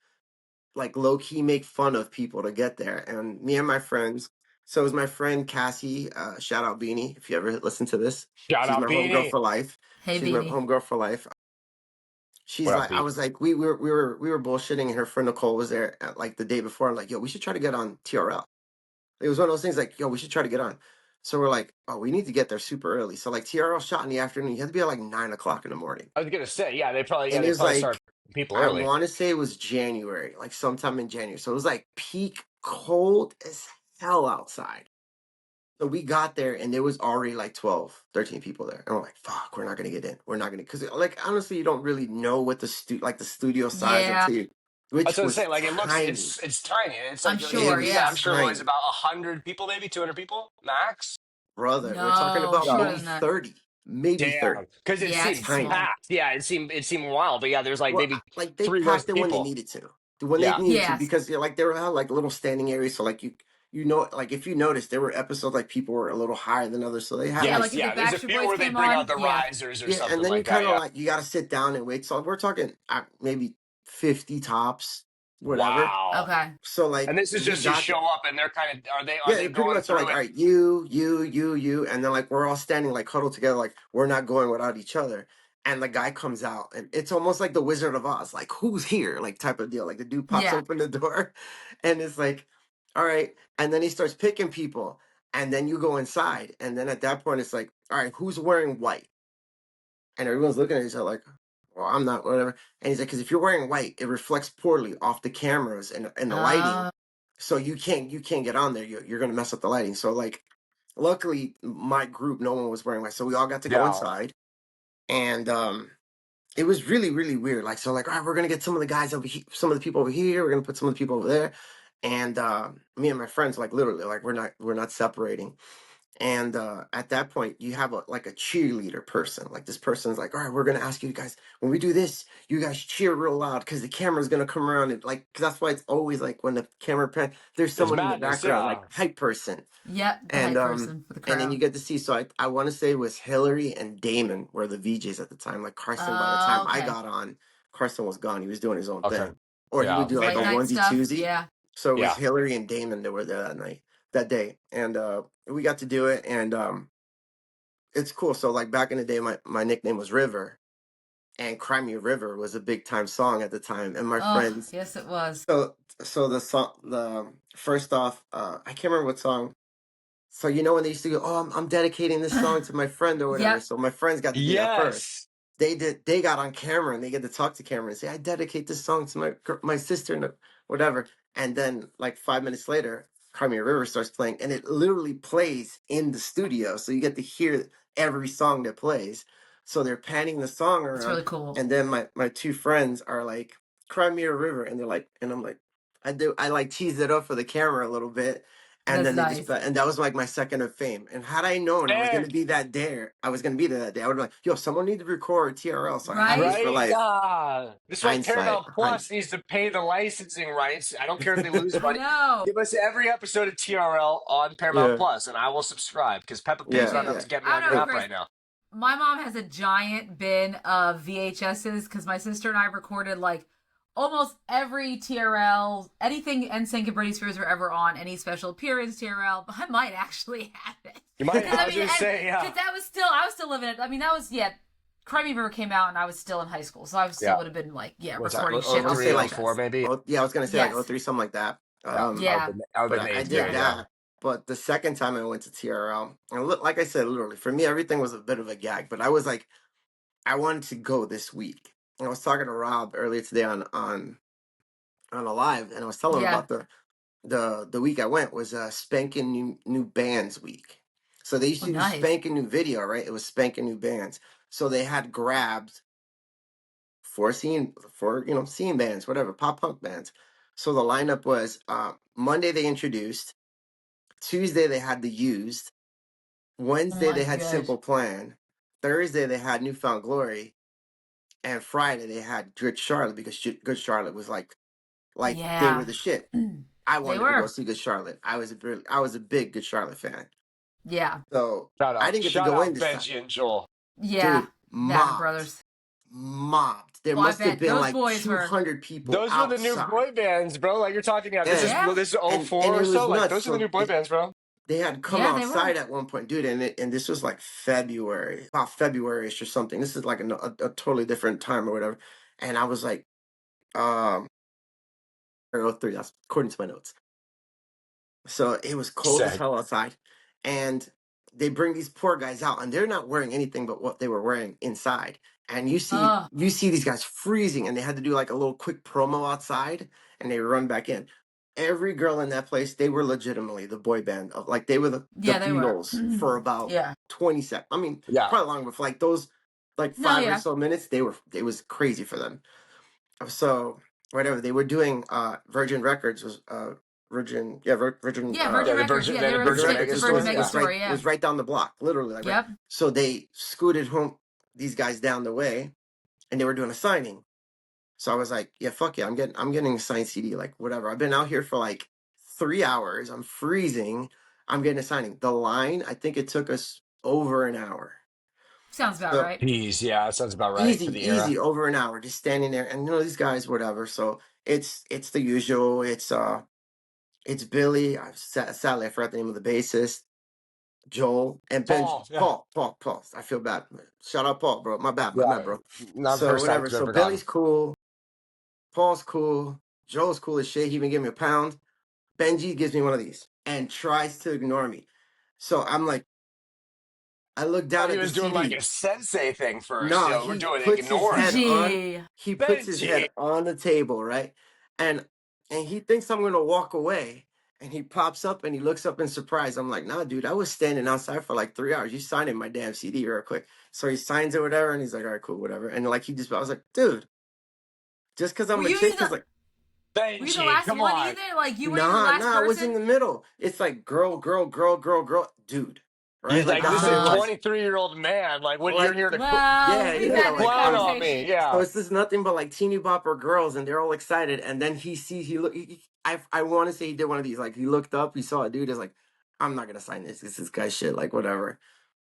like low key make fun of people to get there, and me and my friends. So it was my friend Cassie. Shout out Beanie if you ever listen to this. Shout She's out my homegirl Beanie. for life. Hey, She's my Beanie. homegirl for life. She's What up, like, I B? was like, we were bullshitting, and her friend Nicole was there at, like the day before. I'm like, yo, we should try to get on TRL. It was one of those things like, yo, we should try to get on. So we're like, oh, we need to get there super early. So like TRL shot in the afternoon. You had to be at like 9 o'clock in the morning. I was gonna say, And it they was probably start like, people I early. want to say it was January, like sometime in January. So it was like peak cold as hell outside. So we got there and there was already like 12, 13 people there. And we're like, fuck, we're not gonna get in. We're not gonna, because like honestly, you don't really know what the studio size Yeah, until you, That's which what I'm was saying. Like it looks, tiny. it's tiny. It's I'm like It sure. was yeah, I'm Yeah. sure it was tiny, about 100 people, maybe 200 people max. brother. We're talking No, about shorter No, maybe than that. 30, maybe 30. damn, because it Yeah, it's seemed Tiny. small. packed. Yeah, it seemed wild. But yeah, there's like Well, maybe like they three rows packed of it when they people. needed to. When they Yeah, needed to, Yes. because like they were had like little standing areas. So like like if you notice, there were episodes like people were a little higher than others. So they had Yeah, like like yes, if the yeah. There's a Backstreet few Boys where they came bring out on. the Yeah. risers or yeah, and something then you like that. kind of Yeah. like you got to sit down and wait. So we're talking maybe 50 tops, whatever. Wow. Okay. So like And this is we just you got show up and they're kind of are yeah, they pretty going much. So like, through all it? right, you, and then like we're all standing like huddled together, like we're not going without each other. And the guy comes out, and it's almost like the Wizard of Oz, like who's here, like type of deal. Like the dude pops Yeah. open the door, and it's like, all right, and then he starts picking people, and then you go inside, and then at that point it's like, all right, who's wearing white? And everyone's looking at each other like, well, I'm not, whatever. And he's like, because if you're wearing white, it reflects poorly off the cameras and the lighting, Uh, so you can't get on there. You're gonna mess up the lighting. So like, luckily my group, no one was wearing white, so we all got to go Yeah. inside, and it was really really weird. Like so, like all right, we're gonna get some of the guys over here, some of the people over here. We're gonna put some of the people over there, and me and my friends like literally like we're not separating. And at that point, you have like a cheerleader person. Like this person's like, all right, we're gonna ask you guys when we do this, you guys cheer real loud because the camera's gonna come around and like 'cause that's why it's always like when the camera pan, there's There's someone in the madness. background like Yeah. hype person, yep. The and hype um person for the and then crowd. you get to see. So I want to say it was Hillary and Damon were the VJs at the time. Like Carson, by the time I Okay. got on, Carson was gone. He was doing his own Okay. thing, or he would Yeah. do His like late a night onesie stuff. twosie. Yeah. So it was Yeah. Hillary and Damon that were there that night, that day, and we got to do it, and it's cool. So like back in the day, my nickname was River, and Cry Me a River was a big time song at the time. And my Oh, friends, yes, it was. so the song, the first off, I can't remember what song. So you know when they used to go, oh, I'm dedicating this song to my friend or whatever. Yep. So my friends got to do that first. Yes. They got on camera and they get to talk to camera and say, I dedicate this song to my sister and whatever. And then like 5 minutes later, Cry Me a River starts playing, and it literally plays in the studio. So you get to hear every song that plays. So they're panning the song It's around, really cool. and then my two friends are like, Cry Me a River, and they're like, and I'm like, I like tease it up for the camera a little bit, and That's then they just nice. and that was like my second of fame. And had I known I was gonna Sick. be that there, I was gonna be there that day. I would be like, yo, someone need to record TRL, so I have this Right? for Right? life. This is why Hindsight, Paramount Plus needs to pay the licensing rights. I don't care if they lose I money. know. Give us every episode of TRL on Paramount yeah, Plus, and I will subscribe because Peppa Me Pig's yeah, not too. enough yeah, to get me I on don't your know, app Chris. right now. My mom has a giant bin of VHSs because my sister and I recorded like almost every TRL, anything NSYNC and Britney Spears were ever on, any special appearance TRL. I might actually have it. You might. Because I was gonna say, yeah, because I was still living it. I mean, that was Cry Me River came out and I was still in high school, so I still yeah. would have been like, What's that? recording I shit want to on say 03, oh like, four, VHS. maybe. yeah, I was gonna say like Yes. oh 03, something like that. Yeah, Yeah. I would But have been I eighth did grade. Yeah. that. But the second time I went to TRL, and like I said, literally for me, everything was a bit of a gag. But I was like, I wanted to go this week. And I was talking to Rob earlier today on a live, and I was telling him Yeah. about the week I went was spanking new bands week. So they used Oh, to do nice. spanking new video, right? It was spanking new bands. So they had grabs for scene bands, whatever, pop punk bands. So the lineup was Monday they introduced, Tuesday they had the used, Oh Wednesday my they had gosh. Simple Plan, Thursday they had Newfound Glory, and Friday they had Good Charlotte because Good Charlotte was like they were Yeah. the shit. I They wanted to go were. see Good Charlotte. I was a big Good Charlotte fan. Yeah. So I didn't get to Shout go in out, this time. Benji and Joel. Yeah. Dude, Band of mobbed. Brothers. Mobbed. There Oh, I must have bet been those like boys were. 200 people Those were the new outside. boy bands, bro. Like you're talking about. This is Yeah. Yeah. this is oh And 04 and or it so. was Like nuts. those are the new So boy bands, bro. they had come Yeah, they were. outside at one point, dude, and this was like February, about February-ish or something. This is like a totally different time or whatever. And I was like, or 03, that's according to my notes. So it was cold as Sick. hell outside, and they bring these poor guys out, and they're not wearing anything but what they were wearing inside. And you see, Oh, you see these guys freezing, and they had to do like a little quick promo outside, and they run back in. every girl in that place, they were legitimately the boy band of like they were the Yeah, they were. Beatles for about Yeah. 20 seconds. I mean, Yeah. probably longer, but for like those like No, 5 or yeah. so minutes, it was crazy for them. So whatever they were doing, Virgin Records was Virgin, yeah, Virgin, Yeah, Virgin Yeah, the Records. Virgin, Yeah, the they were Virgin Virgin Records the Mega Virgin Store. Mega Yeah. Store. Yeah. was right down the block, literally like right. Yep. So they scooted home these guys down the way, and they were doing a signing. So I was like, yeah, fuck yeah, I'm getting a signed CD, like whatever. I've been out here for like 3 hours. I'm freezing. I'm getting a signing. The line, I think it took us over an hour. Sounds about So right. Jeez, yeah, that sounds about right easy, for the era. easy, over an hour, just standing there. And these guys, whatever. So it's the usual. It's Billy. Sadly I forgot the name of the bassist. Joel and Benji. Paul, yeah, Paul. I feel bad. Shout out Paul, bro. My yeah, bad, bro. not the So first time whatever. I've So ever gotten. Billy's cool. Paul's cool. Joel's cool as shit. He even gave me a pound. Benji gives me one of these and tries to ignore me. So I'm like, I look Thought down he at the was doing like CD. a sensei thing first. No, Yo, we're he doing puts his ignore head him. on. Gee. He puts his Benji. head on the table, right? And he thinks I'm gonna walk away. And he pops up and he looks up in surprise. I'm like, nah, dude, I was standing outside for like 3 hours. You signing my damn CD real quick. So he signs it, whatever, and he's like, all right, cool, whatever. And like I was like, dude, just because Were I'm a you chick, the because like, Were you the Benji, last come one on. either? Like you weren't even the nah, last I was in person? the middle. It's like girl, dude, right? He's Like like, that's this what is it a was. 23-year-old man. Like, when you're Like, here to Well, we've yeah, had this like clown I'm. on me. conversation. So Yeah. it's just nothing but like teeny bopper girls, and they're all excited. And then he look. I want to say he did one of these. Like he looked up, he saw a dude. Is like, I'm not gonna sign this. This guy's shit. Like whatever.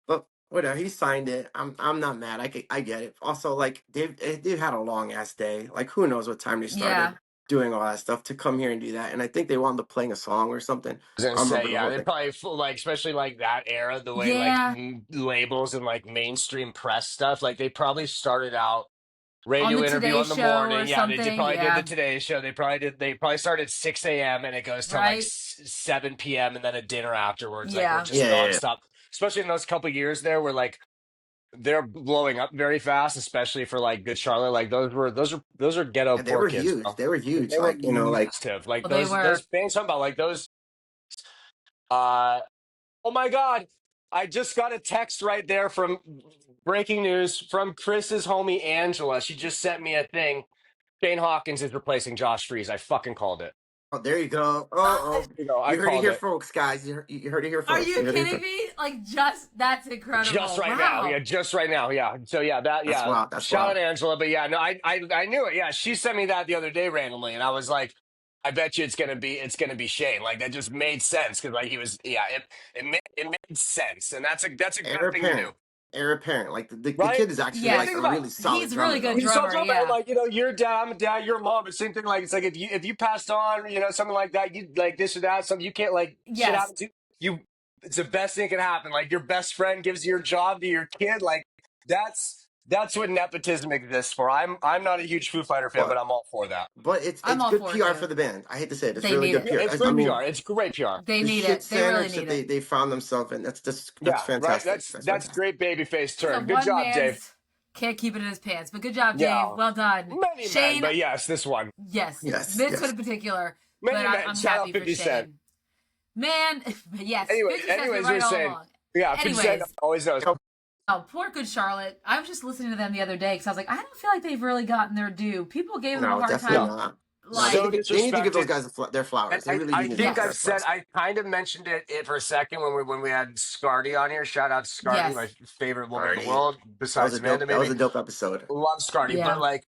But whatever. He signed it. I'm not mad. I get it. Also, like they've had a long ass day. Like who knows what time they Yeah. started doing all that stuff to come here and do that. And I think they wound up playing a song or something. Was gonna I don't remember say, the yeah, whole they thing. probably like, especially like that era, the way like Yeah. labels and like mainstream press stuff, like they probably started out On the radio interview Today on the Show or morning. Yeah, something. probably did the Yeah. Today Show. They probably started at 6 a.m. and it goes to like Right? 7 p.m. and then a dinner afterwards. Like we're Yeah. just Yeah. nonstop, especially in those couple years there where like they're blowing up very fast, especially for like Good Charlotte. Like those are ghetto And they poor were kids, huge. bro. They were huge. They were Like like massive. Like Well, they those were. bands talking about like those uh oh my God. I just got a text right there from breaking news from Chris's homie Angela. She just sent me a thing. Shane Hawkins is replacing Josh Freese. I fucking called it. oh, there you go. What? Oh, You know, I you heard it called here, it folks, guys. You heard it here, Are folks. you You heard it here kidding first. me? Like just that's just incredible. right now. Wow. Yeah, just right now. Yeah. So yeah, that That's yeah. wild. That's Shout out wild. Angela, but yeah, no, I knew it. Yeah, she sent me that the other day randomly, and I was like, I bet you it's gonna be Shane. Like that just made sense because like he was it made sense, and that's a Heir good thing to do. apparent. Heir apparent. Like the Right? kid is actually Yeah, Yes. like think a about really solid He's a really drummer good though. he's so drummer. drunk about it, Yeah. like, your dad, I'm a dad, you're a mom. It's same thing. Like, it's like if you passed on, something like that, you like this or that, something you can't like shit Yes. happen to you. It's the best thing that can happen. Like your best friend gives your job to your kid. Like that's what nepotism exists for. I'm not a huge Foo Fighter fan, but But I'm all for that. I'm it's all good for it PR too. for the band. I hate to say it. It's They really need good it. Yeah, PR. it's I great mean, PR. It's great PR. They the need shit it. They really sandwich need that it. they found themselves in. That's Yeah, right. fantastic. That's That's fantastic. great babyface It's a turn. Good one job, Dave. man's can't keep it in his pants. But good job, Dave. Yeah, Well done. many men, Shane, but yes, this one, yes. Yes, This one yes. in particular. But many men. I'm Shout out happy for 50 Cent. Shane. Man, yes, Anyway, 50 Cent's been anyways, we right were all saying, along. yeah, 50 Cent Anyways, always knows. oh, poor good Charlotte. I was just listening to them the other day because I was like, I don't feel like they've really gotten their due. People gave them a No, hard definitely No, time. not. No, Like, so they need to give those disrespected. guys their And flowers. They really do I need to give think those yes, I've guys said flowers. I kind of mentioned it for a second when we had Scardy on here. Shout out to Scardy, my yes, favorite woman in the Already. world, besides Amanda, That was maybe. a dope episode. Love Scardy, but yeah. like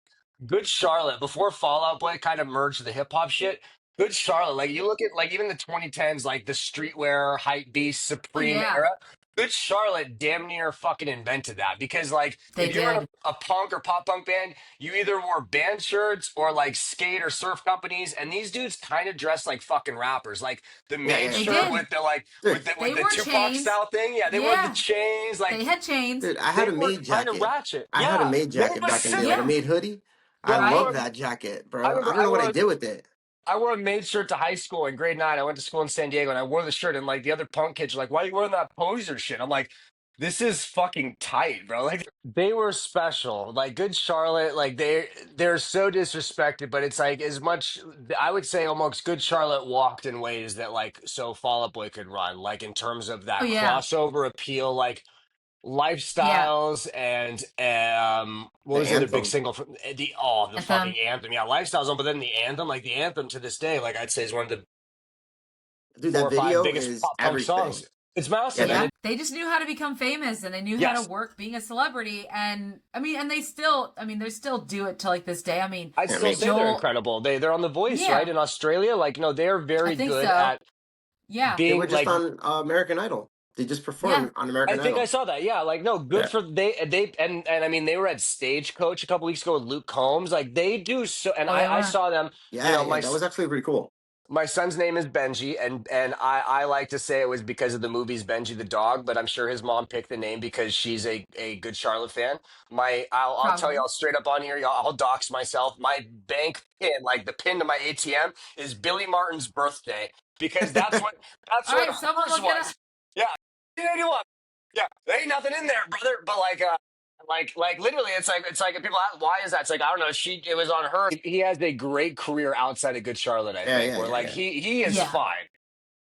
Good Charlotte before Fallout Boy kind of merged the hip hop shit. Good Charlotte, like you look at like even the 2010s, like the streetwear, hype beast, Oh, Supreme yeah. era. Good Charlotte damn near fucking invented that because like They if you're in did. a punk or pop punk band, you either wore band shirts or like skate or surf companies, and these dudes kind of dress like fucking rappers. Like the main Yeah. They shirt did. with the like Dude, They with the wore Tupac chains. style thing, yeah, they wore the Yeah. chains, like They had chains. dude, I had they a were maid kind of jacket. ratchet. I had a Yeah, maid they were jacket back in the day, like a Yeah. specific. maid hoodie. I Bro, Right? love that jacket, I bro. I remember don't know what I did with it. I wore a maid shirt to high school in grade 9. I went to school in San Diego and I wore the shirt and like the other punk kids were like, "Why are you wearing that poser shit?" I'm like, This is fucking tight, bro. Like they were special. Like Good Charlotte, like they're so disrespected, but it's like as much I would say almost Good Charlotte walked in ways that like so Fall Out Boy could run, like in terms of Oh that yeah, crossover appeal, like yeah. lifestyles and what The was the other big anthem, single from the fucking Anthem. anthem. Yeah, lifestyles on, but then the anthem to this day, like I'd say is one of the dude. four That or five video biggest is pop punk everything. songs. It's Yeah, massive. And Yeah, that it they just knew how to become famous and they knew how to yes. work being a celebrity. And I mean, and they still, I mean, they still do it to like this day. I mean, I'd I still mean, say they're Joel, incredible. They're on The Voice, right? yeah, In Australia. Like, no, they're I very think good so. at Yeah, they were being just like on American Idol. They just yeah. performed on I American think I Idol. saw that. Yeah, like no, good Yeah, for they and I mean they were at Stagecoach a couple weeks ago with Luke Combs. Like they do so and Oh, they I were. saw them, you yeah, know, yeah. That was actually pretty cool. my son's name is Benji, and I like to say it was because of the movies Benji the dog, but I'm sure his mom picked the name because she's a good Charlotte fan. I'll tell you Probably. all straight up on here, I'll dox myself. My bank pin, like the pin to my ATM, is Billy Martin's birthday because that's All what right, someone hers look it up. was. Yeah, 1981. Yeah, there ain't nothing in there, brother. But like literally, it's like if people ask why is that? It's like I don't know. It was on her. He has a great career outside of Good Charlotte. I Yeah, think yeah, where yeah, like yeah, he is Yeah, fine.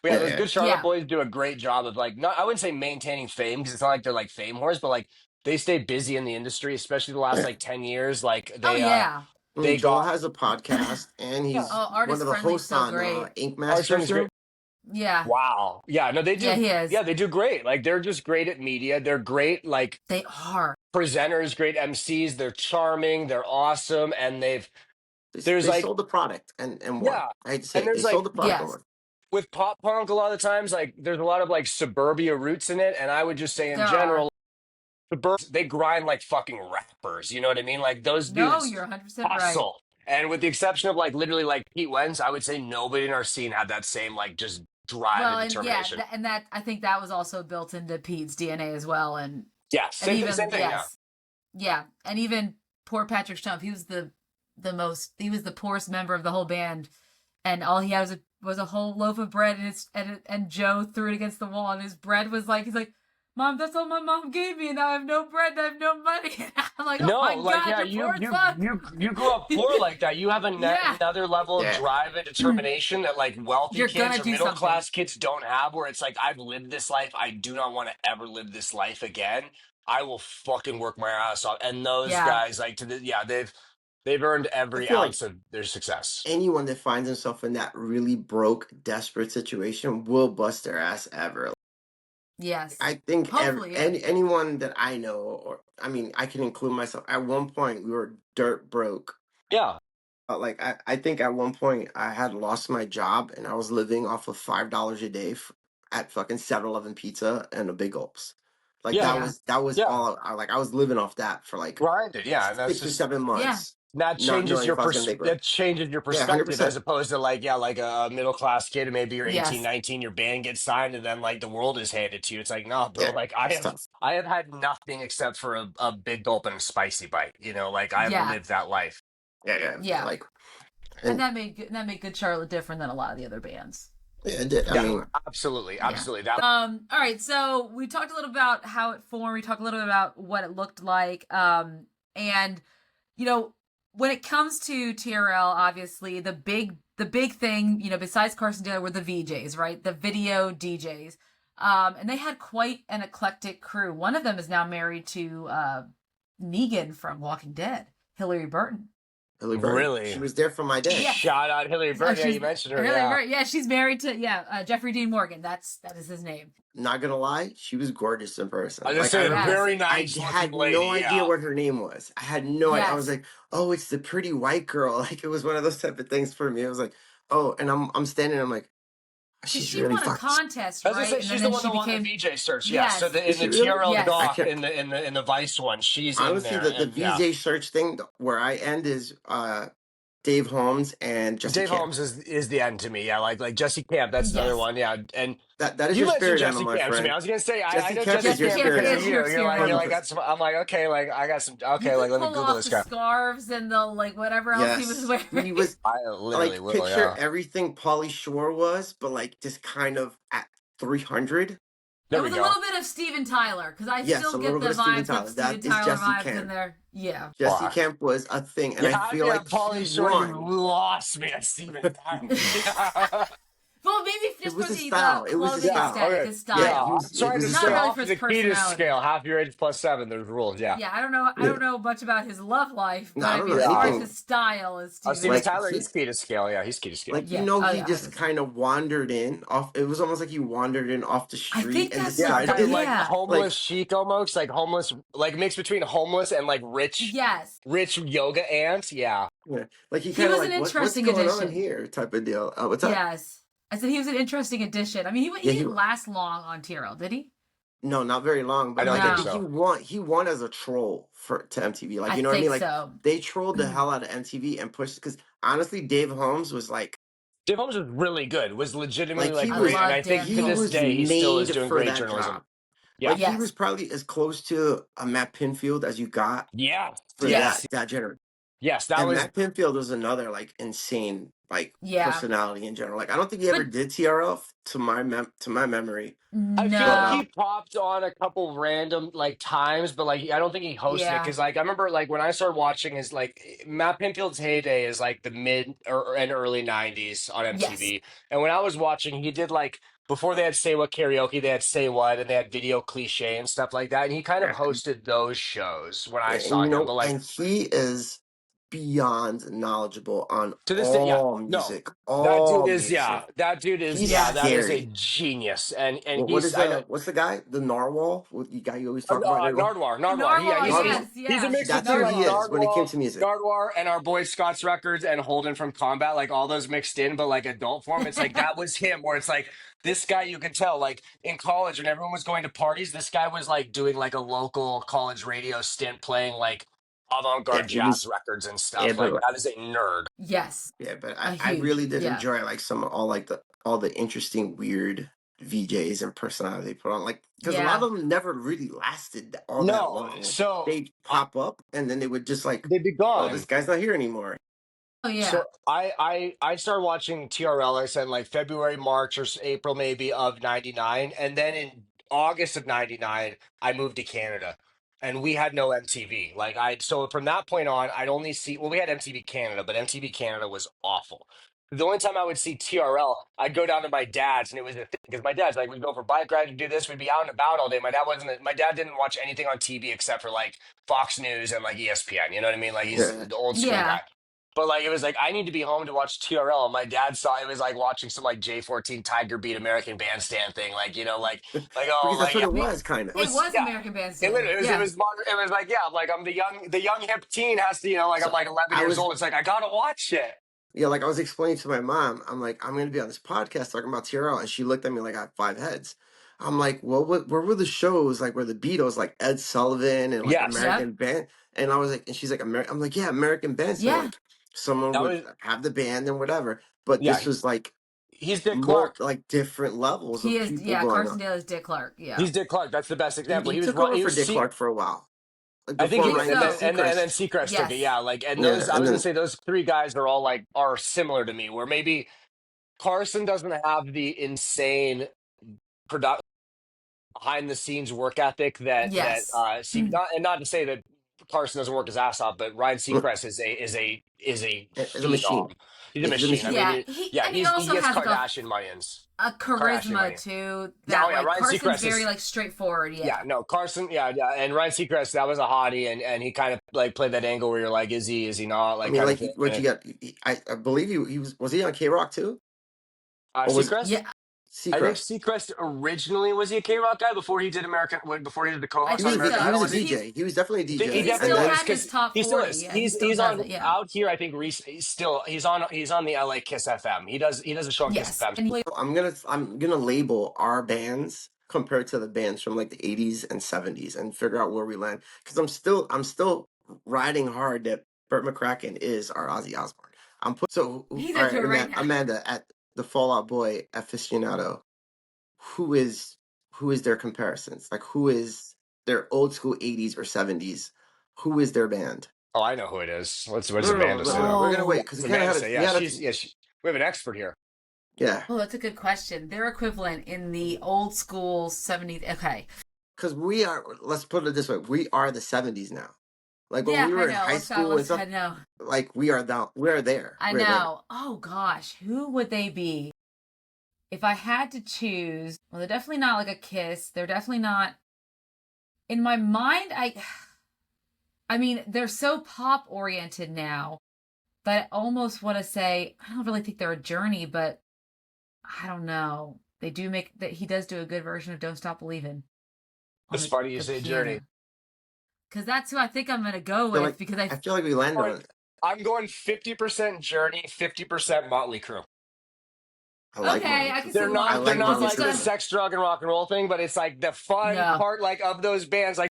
But yeah, yeah, those yeah. Good Charlotte yeah. boys do a great job of like not I wouldn't say maintaining fame because it's not like they're like fame whores, but like they stay busy in the industry, especially the last Yeah. like 10 years. Like Oh yeah. I mean, they Joel got has a podcast, and yeah. he's Oh, one artist of the friendly, hosts so on great. Ink Arch Master Ring is great. show. Yeah, Wow. Yeah, no, they yeah. do He is. yeah, they do great. Like they're just great at media. They're great like They are. presenters, great MCs. They're charming. They're awesome, and there's They like sold the product and won. yeah, I hate to say and it. They there's sold like the product and Yes, won. with pop punk a lot of the times like there's a lot of like suburbia roots in it, and I would just say in there are. general suburbs they grind like fucking rappers. You know what I mean? Like those No, dudes you're 100% right. hustle. And with the exception of like literally like Pete Wentz, I would say nobody in our scene had that same like just drive Well, and and yeah, determination. and that I think that was also built into Pete's DNA as well, Yeah, and even same thing. Yeah, yes, yeah, and even poor Patrick Stump, he was he was the poorest member of the whole band, and all he had was a whole loaf of bread, and Joe threw it against the wall, and his bread was like he's like, Mom, that's all my mom gave me, and now I have no bread, and I have no money. I'm like, oh no, my like god, yeah, you're poor as fuck. you grew up poor like that. You have Yeah, another level of Yeah, drive and determination that like wealthy you're kids gonna or do middle something. class kids don't have. Where it's like I've lived this life, I do not want to ever live this life again. I will fucking work my ass off. And those Yeah, guys, like they've earned I every feel like ounce of their success. anyone that finds himself in that really broke, desperate situation will bust their ass ever. yes, I think hopefully, yeah, anyone that I know, or I mean, I can include myself. At one point, we were dirt broke. Yeah, Like I think at one point I had lost my job and I was living off of $5 a day at fucking 7-Eleven pizza and a Big Gulps. Like yeah, yeah, that was yeah. all like I was living off that for like Grinded, yeah, and that's 6 or just 7 months, that not changes knowing if I was gonna make rent. that changes your Yeah, hundred perspective as percent. opposed to like yeah like a middle class kid and maybe you're 18, yes, 19, your band gets signed and then like the world is handed to you. It's like nah bro, Yeah, like it's tough. I have had nothing except for a big gulp and a spicy bite, you know, like I've yeah, lived that life. Yeah, yeah. yeah. Like, And and that made Good Charlotte different than a lot of the other bands. yeah, it did. I Yeah, mean, absolutely, Yeah. absolutely that. All right. So we talked a little about how it formed. We talked a little bit about what it looked like. And you know, when it comes to TRL, obviously the big thing, you know, besides Carson Daly were the VJs, right? The video DJs. And they had quite an eclectic crew. One of them is now married to Negan from Walking Dead, Hillary Burton. Hillary Burton, she Really, was there for my dad. Yeah. shout out Hillary Oh, Burton. Yeah, you mentioned her. Hillary Yeah, Burton. Yeah, she's married to Jeffrey Dean Morgan. That is his name. Not gonna lie, she was gorgeous in person. I just Like said a Yes. very I nice had looking lady. no idea Yeah, what her name was. I had no idea. I was Yes. like, oh, it's the pretty white girl. Like it was one of those type of things for me. It was like, oh, and I'm standing. I'm like, Because she's she really won a fucking. contest, as I right? said, And she's the then one she that won the became VJ search. Yeah, so yes, in Is she the really? TRL yes, I doc can't. in the Vice one, she's in Honestly, there, the and yeah. VJ search thing where I end is Dave Holmes and Jesse Dave Camp. Holmes is the end to me. Yeah, like Jesse Camp. That's another yes. one. Yeah, and That is you your mentioned spirit animal, Jesse my Camp to me. friend. I was gonna say I Jesse know Camp is Jesse your Jesse Camp Camp spirit because of is animal. your you. spirit You're animal. like 100%. got some. I'm like okay, like I got some. You Okay, could like let me pull Google off this the guy. scarves and the like whatever else he was Yes, wearing. he was I literally like will. picture Yeah. everything Pauly Shore was, but like just kind of at 300. There It we was a go. little bit of Steven Tyler because I Yes, still a get little the bit of Steven vibes of Tyler. Steven That is Tyler Jesse vibes in Camp. there. Yeah. Jesse Wow. Camp was a thing, and You I had feel me like at he Pauly Shore. You won. lost me at Steven Tyler. Well, maybe It just was for his the style. It was his clothing Yeah, style. aesthetic, okay. his Yeah, Yeah, style. I'm it trying was to his Not stay style. really off for of his the Ketis personality. scale. Half your age plus 7. There's rules. Yeah. Yeah, I don't know. I Yeah. don't know much about his love life, No, but I I don't mean, know as far as Yeah. anything. his style is Steven. Steven Like Tyler he, is Ketis scale. Yeah, he's Ketis scale. like Yeah. Oh he yeah, just 100%. kind of wandered in off. It was almost like he wandered in off the I street think and that's Yeah, what. kind of decided, like Yeah. homeless like, chic almost, like homeless, like mix between homeless and like Yes. rich yoga ants. Yeah. yeah, like he He kind of was an like what's interesting going on addition. here type of deal. What's that? Yes. I said he was an interesting addition. I mean, he Yeah, he didn't last long on TRL, did he? no, not very long, I but don't like I think No. think so. he won as a troll to MTV. Like I you know what I think mean? Like so. they trolled the hell out of MTV and pushed because honestly, Dave Holmes was Dave Holmes was really good, was legitimately like I great. And I loved think him. to he this was day, he still is made doing for great that journalism. job. Yeah. Like he Yes. was probably as close to a Matt Pinfield as you got Yeah. for Yes. that generation. Yes. That And was, Matt Pinfield was another like insane like Yeah. personality in general. Like I don't think he ever But did TRL to my memory. I feel But like no. he popped on a couple random like times, but like I don't think he hosted it Yeah. because like I remember like when I started watching his like Matt Pinfield's heyday is like the mid and early '90s on Yes. MTV, and when I was watching, he did like before they had Say What karaoke, they had Say What, and they had Video Cliche and stuff like that, and he kind of hosted those shows when I and saw you him, know, but like and he is beyond knowledgeable on to this day, yeah, all no. music, That dude all is music. He's that is a scary. genius, and What he's is I know what's the guy? The narwhal? What the guy you always talk about? Everyone? Nardwar. Yeah, Narwhal, he's yes, Narwhal. he's a yeah. mix That's between who like he Narwhal. is when it came to music. Nardwar, and our boy Scott's Records and Holden from Combat, like all those mixed in, but like adult form. It's like that was him, where it's like this guy you can tell, like in college when everyone was going to parties, this guy was like doing like a local college radio stint, playing like Yeah, avant-garde he jazz was. records and Yeah, stuff. Like but that is a nerd. Yes. yeah, but A I huge. really did Yeah. enjoy like some all like the all the interesting weird VJs and personality they put on. Like because a lot Yeah. of them never really lasted all that No, long. Like so they'd pop up and then they would just like, they'd be oh, this gone. guy's not here anymore. Oh yeah. So I started watching TRL. Like I said in like February, March, or April maybe of '99, and then in August of '99, I moved to Canada, and we had no MTV. Like I so from that point on, I'd only see we had MTV Canada, but MTV Canada was awful. The only time I would see TRL, I'd go down to my dad's, and it was a thing because my dad's like we'd go for bike rides, we'd do this, we'd be out and about all day. My dad didn't watch anything on TV except for like Fox News and like ESPN. You know what I mean? Like he's Yeah. the old school Yeah. guy. But like it was like I need to be home to watch TRL. And my dad saw it was like watching some like J14 Tiger Beat American Bandstand thing, like oh Because that's like what yeah, it Me- was kind of. it It was was yeah. American It Bandstand. literally Yeah. it was like yeah, like I'm the young hip teen has to like I'm So like 11 I years was old. It's like I gotta watch it. yeah, like I was explaining to my mom, I'm like, I'm gonna be on this podcast talking about TRL, and she looked at me like I have 5 heads. I'm like, well, where were the shows like where the Beatles, like Ed Sullivan and like Yes, Yep. American Band? And I was like, and she's like, I'm like, yeah, American Bandstand. Yeah. Like someone that would was have the band and whatever, but yeah. this was like He's Dick more Clark. like different levels He of is. people Yeah. going Carson on. Daly is Dick Clark. Yeah. He's Dick Clark. That's the best example. He He was took over he for was Dick Clark for a while, like I think I before he think did, Ryan so. and then Seacrest. Seacrest took it. Yes. Yeah, like and Yeah, those I and was gonna then say those three guys are all like are similar to me. Where maybe Carson doesn't have the insane production behind the scenes work ethic that Yes. not to say that Carson doesn't work his ass off, but Ryan Seacrest is a as a machine. phenom. He's a Yeah, he's a machine. I machine. mean, Yeah. He yeah, and he he also gets has like Kardashian millions. a Kardashian charisma money. too Yeah, oh that yeah, like Ryan Carson's Seacrest very is like straightforward. yeah, Yeah. no, Carson, yeah, and Ryan Seacrest, that was a hottie, and he kind of like played that angle where you're like, is he not, I like mean, kind of like thing. what you got? I believe he was he on K Rock too, or was Seacrest, Yeah. I think Seacrest? Seacrest originally was he a K Rock guy before he did before he did the I co-host on think American so. He was Idol, a was he? Because DJ. He was definitely a He he DJ, and still definitely then is had because his top he still 40. is. Yeah. He still He's does on it. Yeah. out here. I think he's on the LA Kiss FM. He does a show on Kiss Yes. FM. And he, I'm gonna label our bands compared to the bands from like the 80s and 70s and figure out where we land because I'm still riding hard that Burt McCracken is our Ozzy Osbourne. he's All into right, it right now. Amanda at the Fall Out Boy aficionado. Who is who is their comparisons? Like who is their old school 80s or 70s? Who is their band? Oh, I know who it is. What does No, no, no. Amanda say? We're gonna Oh, wait What's because Amanda say? we Yeah, had a we have an expert here. Yeah, Oh, that's a good question. Their equivalent in the old school 70s. Okay. because we are. Let's put it this way: we are the '70s now. Like when Yeah, we I were in know. high school and I stuff, know. like we are down. We're there. I We're there. know. Oh gosh, who would they be? If I had to choose, well, they're definitely not like a Kiss. They're definitely not in my mind. I mean, they're so pop oriented now that I almost want to say I don't really think they're a Journey, but I don't know. They do make that he does do a good version of "Don't Stop Believin'" on It's funny you the say Journey. piano because that's who I think I'm gonna go I feel with like because I feel like we landed on it. I'm going 50% Journey, 50% Motley Crue. I like okay, Motley I can Crue. see They're the I Motley not they're like Crue not because Motley it's like the Crue. got sex, drug, and rock and roll thing, but it's like the fun no. part like of those bands. Like,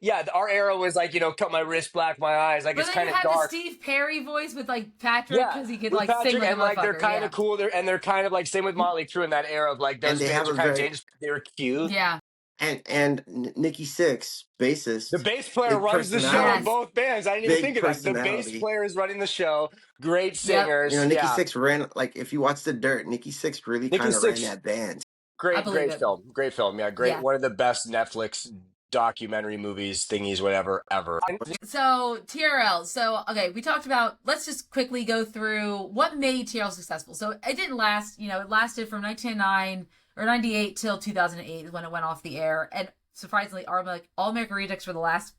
yeah, our era was like, cut my wrist, black my eyes. Like But it's then you kind of have the dark. Steve Perry voice with like Patrick Yeah, because he could with like sing Patrick, like a and like they're motherfucker. kind of Yeah, cool. They're kind of like same with Motley Crue in that era of like And those they have bands are a kind of very changed. They were cute. yeah, Nikki Sixx, The bassist, bass player big runs the show in yes, personality, both bands. I didn't even big think of that. The bass personality. player is running the show. Great yep, singers. Nikki Yeah, Sixx ran like if you watch The Dirt, Nikki Sixx really Nikki kind of ran Sixx. that band. I Great, believe great it. film. Great film. Yeah, great. Yeah. One of the best Netflix documentary movies, thingies, whatever, ever. So TRL. So okay, we talked about. Let's just quickly go through what made TRL successful. So it didn't last. You know, it lasted from 1999 or 98 till 2008 when it went off the air. And surprisingly, All American Rejects were the last,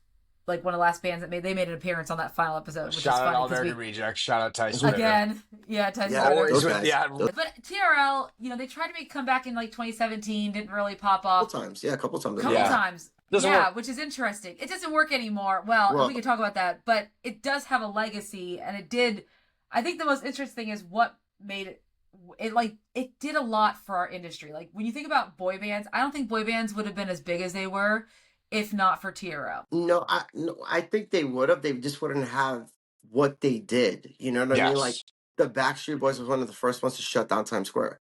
like one of the last bands that they made an appearance on that final episode, which is Shout out funny All because American we Rejects. Shout out Tyson Ritter. again, yeah, Tyson Yeah, Ritter. Always those with guys. But TRL, you know, they tried to make a comeback in like 2017, didn't really pop A off. couple times. Yeah, a couple times. Couple Yeah. times. Doesn't Yeah, work. which is interesting. It doesn't work anymore. Well, and we Well, can talk about that, but it does have a legacy, and it did. I think the most interesting is what made it. It did a lot for our industry. Like when you think about boy bands, I don't think boy bands would have been as big as they were if not for TRL. no, I think they would have. They just wouldn't have what they did. You know what I mean? Like Yes. the Backstreet Boys was one of the first ones to shut down Times Square.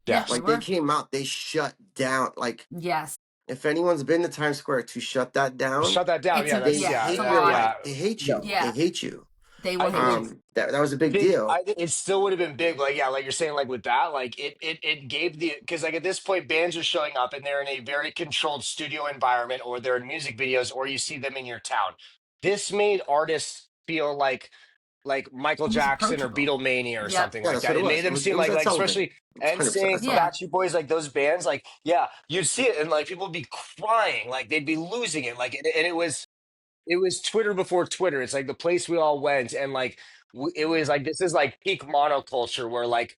Yeah, they Yes. Like they were. came out, they shut down. Like Yes, if anyone's been to Times Square to shut that down, Shut that down. it's Yeah, a that's they yeah, it's a hate your lot. life. yeah. They hate No. you. They Yeah, hate you. they I will think hate it's you. That was a big big. deal. I think it still would have been big. Like yeah, like you're saying, like with that, like it gave the because like at this point, bands are showing up and they're in a very controlled studio environment, or they're in music videos, or you see them in your town. This made artists feel like Michael Almost Jackson or approachable. Beatlemania or Yep. something Yeah, like that's what that. it It made was. them It seem was Ed like Sullivan. especially 100% NSYNC, Ed Yeah. Sullivan. Backstreet Boys, like those bands, like yeah, you'd see it and like people would be crying, like they'd be losing it, like and it was Twitter before Twitter. It's like the place we all went, and like it was like this is like peak monoculture where like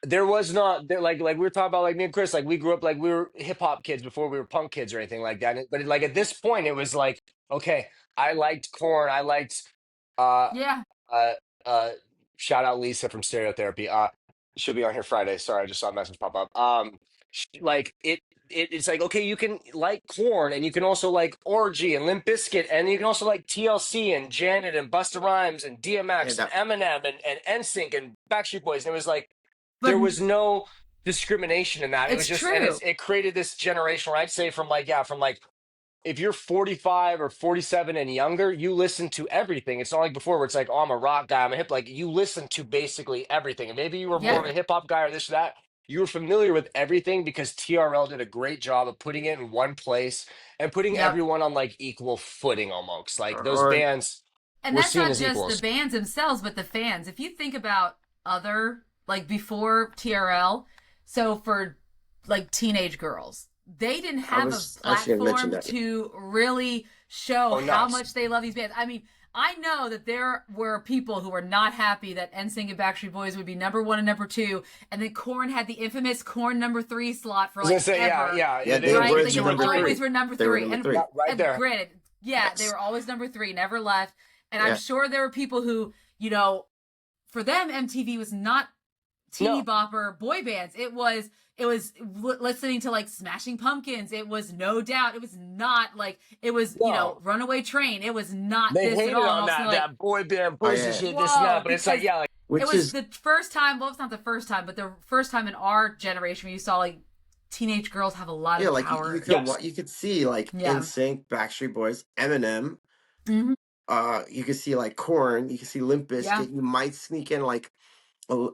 there was not there like we were talking about like me and Chris like we grew up like we were hip hop kids before we were punk kids or anything like that. But like at this point, it was like okay, I liked Corn, I liked uh Yeah. uh uh shout out Lisa from Stereotherapy. She'll be on here Friday. Sorry, I just saw a message pop up. Like it's like okay, you can like Corn and you can also like Orgy and Limp Bizkit and you can also like TLC and Janet and Busta Rhymes and Yeah, DMX and that Eminem and NSYNC and Backstreet Boys. And it was like But there was no discrimination in that. It was it's just true. it created this generational. I'd say from like yeah, from like if you're 45 or 47 and younger, you listen to everything. It's not like before where it's like, oh, I'm a rock guy, I'm a hip. Like you listen to basically everything. And maybe you were more Yep. of yeah. a hip hop guy or this or that. You were familiar with everything because TRL did a great job of putting it in one place and putting Yep. everyone on like equal footing almost. Like those Or bands And were that's seen not as just the equals. bands themselves, but the fans. If you think about other, like before TRL, so for like teenage girls, they didn't I have a was actually gonna mention platform that. to really show Oh, how nuts. much they love these bands. I mean, I know that there were people who were not happy that NSYNC and Backstreet Boys would be number one and number two, and then Korn had the infamous Korn number three slot for I was like gonna say, yeah, ever. yeah, Yeah, yeah. they They, Right? were Like they number always three. were number They were three. number And three. yeah, right and there. granted, yeah, they Yes. were always number three, never left. And I'm Yeah. sure there were people who, you know, for them, MTV was not teeny No, bopper boy bands. It was listening to like Smashing Pumpkins. It was No Doubt. It was not like it was, you know, no. Runaway Train. It was not They this at hated all. And on also that like, that boy band Oh pussy yeah. shit, this and that. whoa, But it's like, because yeah, like it Which was is the first time. Well, it's not the first time, but the first time in our generation where you saw like teenage girls have a lot yeah, of like power. yes. you could see like Yeah. NSYNC, Backstreet Boys, Eminem. Mm-hmm. You could see like Korn. You could see Limp Yeah. Bizkit. You might sneak in like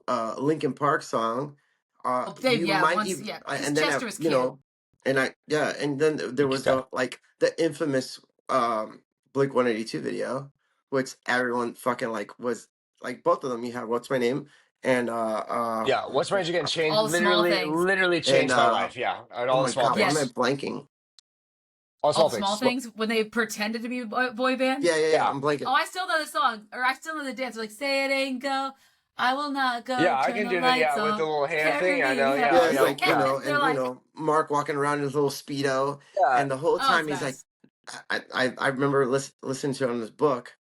a Linkin Park song, Oh, Dave, you yeah, might once, even yeah, because and then Chester was you cute. know, and I yeah, and then there was Yeah. like the infamous Blink 182 video, which everyone fucking like was like both of them. You had What's My Name and Yeah, what's my age again? Changed All the small things. literally and changed my life. Yeah, and oh all the my small god, why am I things, Yes, blanking? all all small the small things. things when they pretended to be a boy band. Yeah, Yeah, I'm blanking. Oh, I still know the song, or I still know the dance. Like, say it ain't go, I will not go. yeah, I Turn can the do that. lights Yeah, with the off. little hand Carry thing. I me. know. Yeah. Yeah, Yeah, it's yeah, like yeah, They're and like, Mark walking around in his little speedo, yeah. and the whole oh, it's time the he's like, best. I remember listening to it on this book,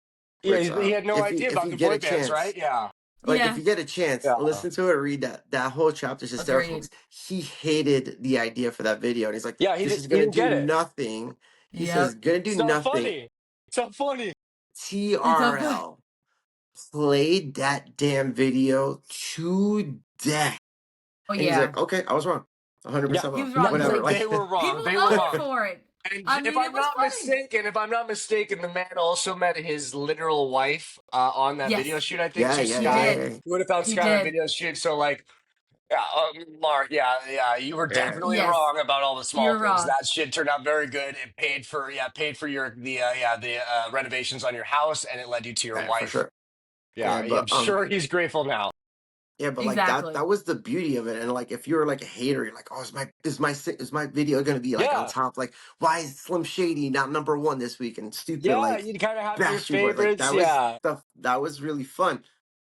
Yeah, which he had no idea if about you the get a boy bands, right? chance, Yeah, like if Yeah, you get a chance, yeah, listen to it, read that whole chapter is hysterical. agreed. 'Cause he hated the idea for that video, and he's like, yeah. this is He gonna didn't do get it. nothing. He says, Yep. gonna do It's not nothing. funny. It's not funny. It's so funny. TRL played that damn video to death. Oh And he's yeah, like, okay, I was wrong. Yeah, 100% he wrong. was wrong. He's Whatever. like, they Like, were wrong. people They were love him wrong. for it. And I mean, it was funny. if I'm not mistaken, the man also met his literal wife on that video Yes, shoot. I think yeah, so. yeah, he yeah, Sky, did. yeah, you would have found He Sky on did. video shoot. So like, yeah, Mark, yeah, you were yeah. definitely Yes, wrong about all the small you're things. wrong. That shit turned out very good. It paid for your the renovations on your house, and it led you to your Yeah, for wife. sure. Yeah, Yeah, I'm sure he's grateful now. yeah, but like Exactly. that was the beauty of it. And like if you're like a hater, you're like, oh, is my video gonna be like on Yeah, top? Like, why is Slim Shady not #1 this week? And stupid yeah, like you'd kind of have your Backstreet Boys. Like favorites. Yeah, that was really fun.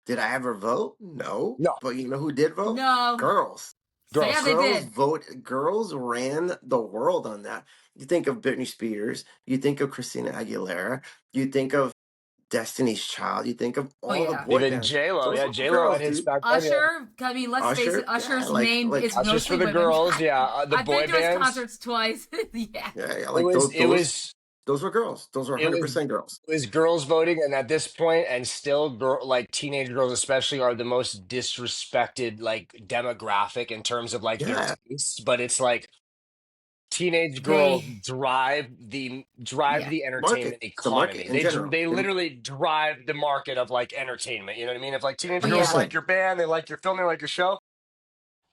Did I ever vote? No. no, But you know who did vote? No, Girls. so yeah, girls. they did. Girls ran the world on that. You think of Britney Spears, you think of Christina Aguilera, you think of Destiny's Child, you think of Oh all the yeah, boy Even bands. J Lo, Those yeah, were J Lo had girls, hits dude. back then. Yeah, Usher. I mean, let's face it. Usher, yeah, Usher's main like is that's just for mostly the women. girls. Yeah, the I've been boy to his bands. concerts twice. Yeah. yeah, It like was it was those were girls. Those were it was 100% girls. it was girls voting, and at this point, and still, like teenage girls especially are the most disrespected like demographic in terms of like their Yeah, tastes. But it's like teenage girls They, drive yeah. the market. entertainment It's the market economy. in general. They literally drive the market of like entertainment. You know what I mean? If like teenage Oh girls yeah, like 100%. your band, they like your film, they like your show,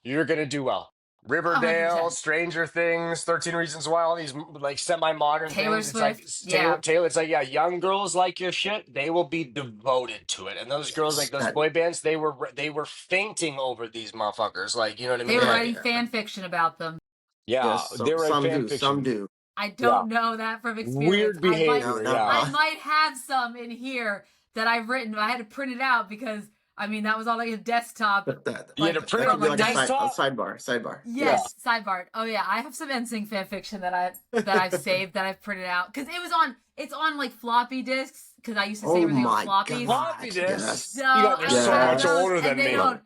you're gonna do well. Riverdale, 100%. Stranger Things, 13 Reasons Why, all these like semi-modern Taylor things. It's like Swift. Yeah. Taylor. It's like yeah, young girls like your shit. They will be devoted to it. And those girls like Yes. those That boy bands, they were fainting over these motherfuckers. Like you know what I They mean? were yeah, Like writing yeah. fan fiction about them. yeah, Yes, they were in some fan do. Some fiction. do. I Yeah, don't know that from experience. weird No, behavior. not at Yeah, I all. might have some in here that I've written. But I had to print it out because I mean that was on like a desktop, But you had like to print that it could from on be the like like a desktop. sidebar. Yeah, yes, Yes. sidebar. Oh yeah, I have some NSYNC fan fiction that I've saved that I've printed out because it's on like floppy disks because I used to save Oh everything on my floppies. floppy God. disks. Yes. So You guys are I would so have much Yes. those, older and than they me. don't.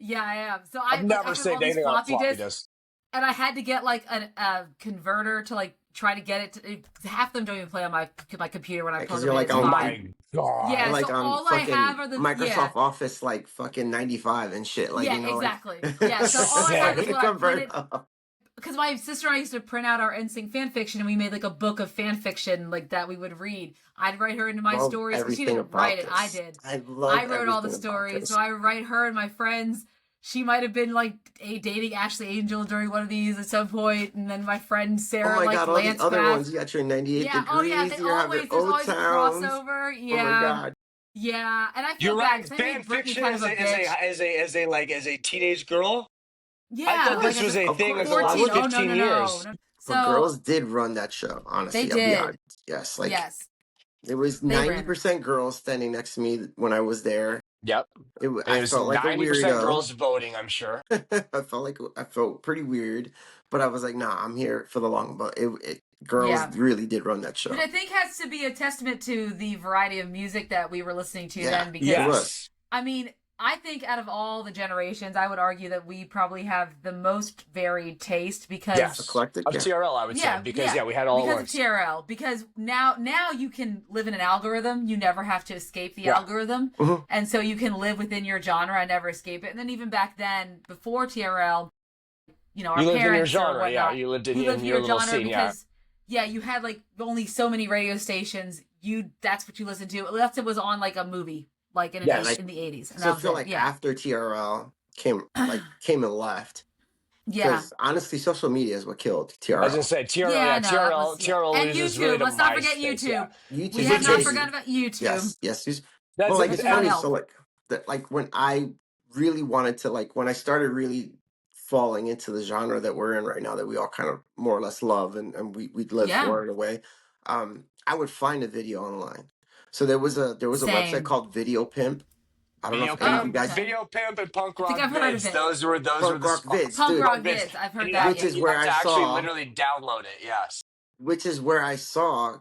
Yeah, I am. So I've I never have all saved these anything on a floppy floppy disks, disk. and I had to get like a converter to like try to get it. Half of them don't even play on my computer when I plug Because them you're in. like It's Oh fine. my god. you're Yeah. like So on all I fucking have are the Microsoft Office like fucking 95 and shit. Like, yeah, you know, like exactly. Yeah. So all I have Sick. is trying to what I convert printed up. because my sister and I used to print out our NSYNC fan fiction and we made like a book of fan fiction like that we would read. I'd write her into my Love stories because she everything didn't write about it. I this. did. I I love wrote all the everything about stories, so this. I would write her and my friends. She might have been like dating Ashley Angel during one of these at some point, and then my friend Oh Sarah my liked God, all the Lance other Bass. ones. You got your 98 Yeah. Oh yeah. degrees. You have your There's old always a towns. crossover. Oh my Yeah. God. Yeah. And I feel You're bad writing because I fan made Brittany fiction kind of a bitch. as a teenage girl? I Yeah. thought Like this as was a a Of thing of course. the I last 14. would, Oh no 15 no no. years. No. but So girls did run that show. they Honestly, I'll be did. honest. Yes. Like, Yes. it was They ran. 90% girls standing next to me when I was there. Yep. And I it was felt like a 90% weirdo. girls voting, I'm sure. I felt pretty weird, but I was like, nah, I'm here for the long haul. Girls Yeah. really did run that Which show. I think has to be a testament to the variety of music that we were listening to Yeah, then it because was. Yes. I mean, I think out of all the generations, I would argue that we probably have the most varied taste because Yes. Eclectic, Of yeah. TRL, I would say, because we had all at because of once. TRL. Because now you can live in an algorithm. You never have to escape the Yeah. algorithm, Mhm. and so you can live within your genre and never escape it. And then even back then, before TRL, our You lived in your parents or genre, yeah. whatnot, You lived in we lived in your your little genre scene, yeah. because you had like only so many radio stations. That's what you listened to unless it was on like a movie. like in Yeah, in the 80s, and so that I was feel it. like Yeah. after TRL came and left, Yeah. because honestly, social media is what killed I was gonna TRL. say TRL, Yeah, yeah, no, that TRL, was yeah. TRL And loses really YouTube. to Let's not forget MySpace, yeah. YouTube. We YouTube have was not because crazy. forgotten about YouTube. Yes. But that's like, That it's did not funny. help. So like, that like when I really wanted to, like, when I started really falling into the genre that we're in right now, that we all kind of more or less love, and we live Yeah. for in a way. I would find a video online. So there was a website Same. called Video Pimp. I don't know Video if any of Oh, you Pimp, guys, okay. Video Pimp, and Punk I think Rock I've heard of Vids. it. Those were Punk the Rock Vids, Punk dude, Punk rock Vids, vids. I've and heard you have that. which Yeah. to is you where have I to actually saw, literally download it. Yes.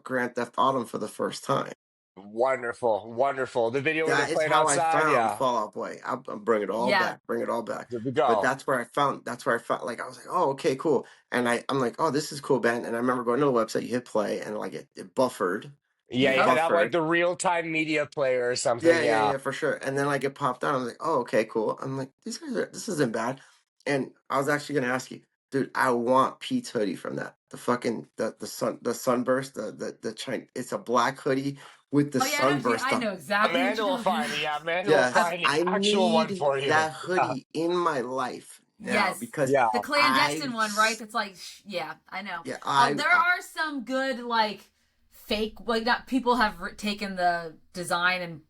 Grand Theft Autumn for the first time. Wonderful, wonderful. The video where they're That is playing how I outside, found yeah. Fall Out Boy. I'll bring it all Yeah. back. Bring it all back. There we But go. that's where I found, like, I was like, oh, okay, cool. And I'm like, oh, this is cool, Ben. And I remember going to the website, you hit play, and like it buffered. Yeah, It you Yep. could have like buffered. the real time media player or something. Yeah, Yeah. for sure. And then like it popped out. I was like, oh, okay, cool. I'm like, this isn't bad. And I was actually gonna ask you, dude, I want Pete's hoodie from that. The sunburst, the China, it's a black hoodie with the Oh yeah, I know. sunburst I on. know exactly what Amanda you're will talking find about. it. Yeah, Amanda will Yes, find the I actual one need for you. that hoodie in my life now, Yes. because Yeah. The I, clandestine one, right? That's like, yeah, I know. yeah, There are some good like fake, like not people have taken the design and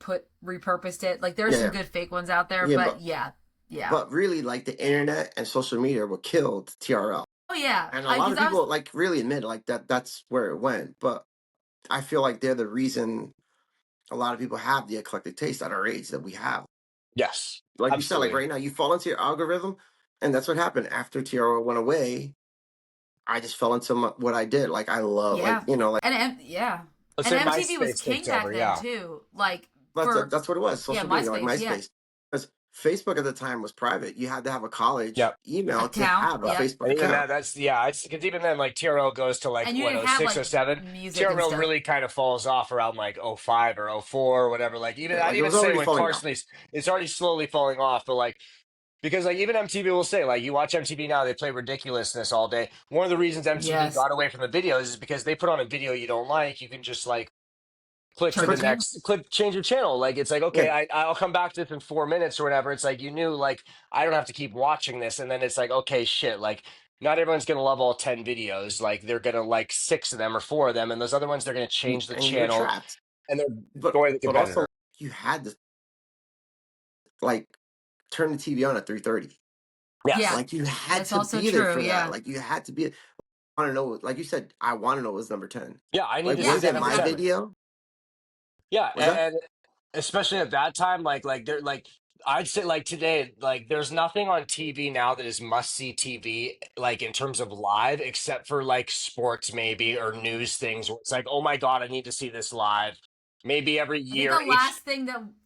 repurposed it. Like there's some yeah, good fake ones out there, yeah, but yeah, yeah. but really, like, the internet and social media what killed TRL. Oh yeah, And a lot because of I was people like really admit like that's where it went. But I feel like they're the reason a lot of people have the eclectic taste at our age that we have. Yes, Like you said, like absolutely. right now you fall into your algorithm, and that's what happened after TRL went away. I just fell into what I did. Like, I love, like, yeah, like, yeah, Let's and say MTV was MySpace king takes over. back then Yeah. too. Like that's for that's what it was. yeah, Social media, like MySpace, yeah, MySpace, because Facebook at the time was private. You had to have a college Yep. email to account, have a yep, Facebook And even account. that's yeah, it's because even then like TRL goes to like and you what didn't oh have six like oh seven. music and TRL stuff. really kind of falls off around like 05 or 04 or whatever. Like even Yeah, I'd like it even was say already when falling off. Carson it's already slowly falling off, but like because like even MTV will say like you watch MTV now they play ridiculousness all day. One of the reasons MTV Yes, got away from the videos is because they put on a video you don't like, you can just like click to turn the the Quick, channel. next click change your channel. Like it's like yeah, okay, I'll come back to this in 4 minutes or whatever. It's like you knew like I don't have to keep watching this, and then it's like okay shit like not everyone's gonna love all 10 videos. Like they're gonna like six of them or four of them, and those other ones they're gonna change the and you're channel trapped. and they're But going to the but also competitor. you had to, like, turn the TV on at 3:30. Yeah, Yes. Like, you had that's to also be there true. for that. Yeah, Like, you had to be. I want to know. Like you said, I want to know what's number 10. Yeah, I need Like, to see was that it number my 10. exactly. video? Yeah, Was that? and especially at that time, like they're like I'd say like today, like there's nothing on TV now that is must see TV like in terms of live, except for like sports maybe or news things where it's like, oh my God, I need to see this live. Maybe every I think year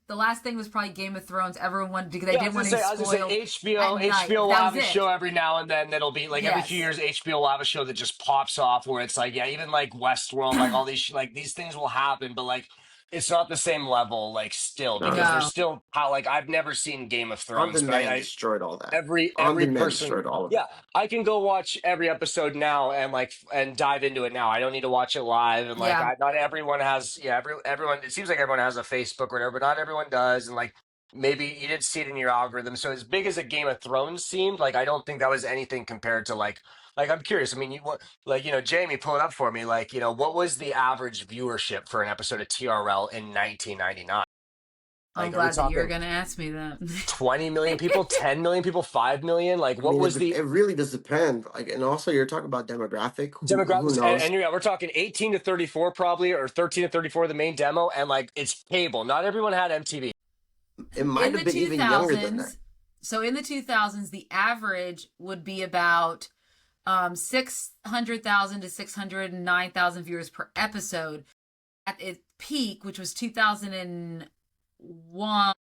the last thing was probably Game of Thrones. Everyone wanted because they yeah, didn't want to be I was gonna say spoiled HBO. at night. HBO will That was have a it. show every now and then that'll be like every few Yes. years. HBO will have a show that just pops off where it's like, yeah, even like Westworld, like all these like these things will happen, but like it's not the same level, like still No, because no. there's No. still how like I've never seen Game of On Thrones, but demand I destroyed all that. On every demand person destroyed all of yeah it. I can go watch every episode now and like and dive into it now. I don't need to watch it live and like Yeah. not everyone has yeah everyone it seems like everyone has a Facebook or whatever but not everyone does and like maybe you didn't see it in your algorithm so as big as a Game of Thrones seemed like I don't think that was anything compared to like I'm curious. I mean, you what like Jamie, pull it up for me. Like what was the average viewership for an episode of TRL in 1999? I'm Like, are we glad that you're talking gonna ask me that. 20 million people, 10 million people, 5 million? Like, I what mean, was the it really does depend. Like, and also you're talking about demographic. Who demographics? knows? And yeah, we're talking 18 to 34 probably, or 13 to 34, the main demo. And like, it's cable. Not everyone had MTV. It might In have the been even younger than that. 2000s, so in the 2000s, the average would be about 600,000 to 609,000 viewers per episode. At its peak, which was 2001,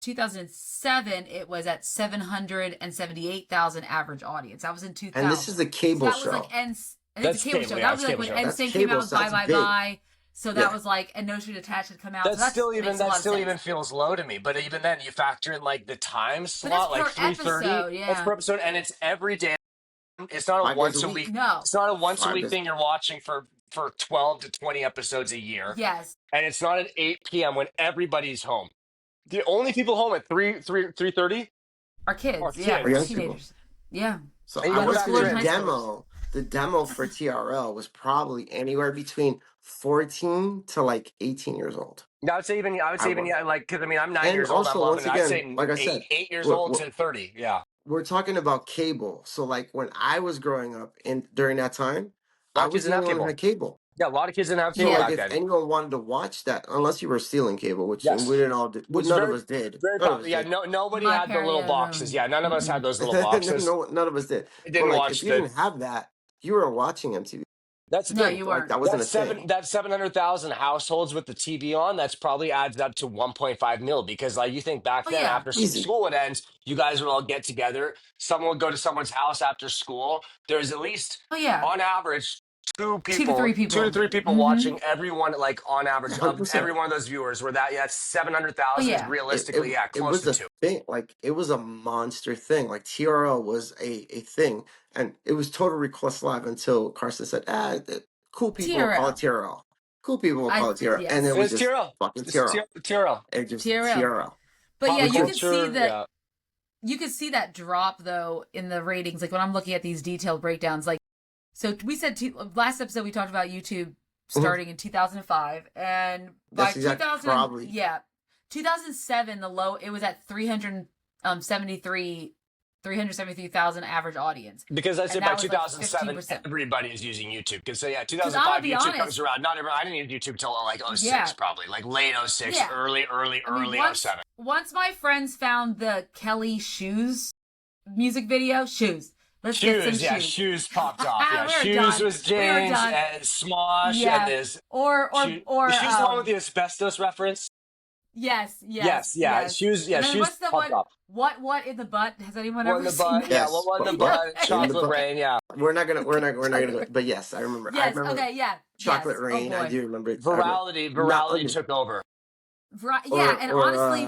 2007, it was at 778,000 average audience. That was in And this is 2000. a So cable that was show. like it's That's a cable cable. show. Yeah, That it's was like cable when show. That's NSYNC came out cable, with so Bye that's Bye big. Bye. So that Yeah. was like and No Strings Attached had come out. So That's that still even makes a lot of sense. feels low to me. But even then, you factor in like the time But that's slot, like per 3:30. episode, That's yeah. per episode, and it's every day. It's not a 5 days a once a week. week. No. It's not a once a 5 week days. thing you're watching for 12 to 20 episodes a year. Yes. And it's not at 8 p.m. when everybody's home. The only people home at 3:30 Our are kids, yeah, Or young kids. people. teenagers. Yeah. So And you I go Middle went back to schoolers the and to high schoolers. demo. The demo for TRL was probably anywhere between 14 to like 18 years old. I would say I even was. yeah, like because I mean I'm 9 And years old. I'm also, loving once it. I'd again, say like I said, eight years we're, old we're, to 30. Yeah, we're talking about cable. So like when I was growing up in during that time, a lot I of kids was the didn't have only one who cable. had cable. Yeah, a lot of kids didn't have So cable Yeah. like back if then. anyone wanted to watch that, unless you were stealing cable, which we Yes, didn't all do, which is none of us did. very None of popular. us Yeah, did. no, nobody My had the parent, little yeah, boxes. no. Yeah, none of us had Mm-mm. those little boxes. No, none of us did. We But didn't like if watch you didn't have that, you weren't watching MTV. That's the No, thing. you Like weren't. that wasn't a thing. That 700,000 households with the TV on, that's probably adds up to 1.5 mil because like you think back Oh then yeah. after Easy. school would end, you guys would all get together. Someone would go to someone's house after school. There's at least Oh yeah. on average Two to three two to people. three people Mm-hmm. watching every one like on average of 100%. every one of those viewers where that yeah, that's Oh 700,000 is yeah. It realistically yeah, it close was to a two. thing. Like it was a monster thing. Like TRL was a thing, and it was Total Request Live until Carson said, cool people will call it TRL. TRL. Cool people will call it TRL, and it Yes. was It's just TRL. fucking It's TRL. TRL. It just TRL. TRL, But yeah, Pop which you was could see culture, that yeah. you could see that drop though in the ratings. Like when I'm looking at these detailed breakdowns, like so we said last episode we talked about YouTube Mhm. starting in 2005, and by That's exactly 2000, probably yeah, 2007 the low it was at 373,000 average audience, Because I and said by that was like 2007, 15%. everybody is using YouTube. Because so yeah, Because I'm gonna 2005 be YouTube comes honest, around. Not everyone. I didn't use YouTube till like '06, yeah, probably like late '06, yeah. I mean, early once '07. once my friends found the Kelly Shoes music video, shoes. Let's get some Shoes, yeah, shoes. shoes popped off. Yeah, We're shoes done. was We were James done. and Smosh, and Yeah. there's Or shoe. Is shoes the one with the asbestos reference? yes, Yes, yes, yeah, yes. shoes, yeah, And then shoes what's the popped one? off. What in the butt? Has anyone One in ever the seen butt, that? yeah. yes, What in the but butt? in the Chocolate book, rain, yeah. we're not gonna go. Chocolate. But yes, I remember. I Yes. remember Okay. Yeah. Chocolate Yes. Oh Rain. I boy. do remember it. I remember not Virality took over. Yeah. And honestly,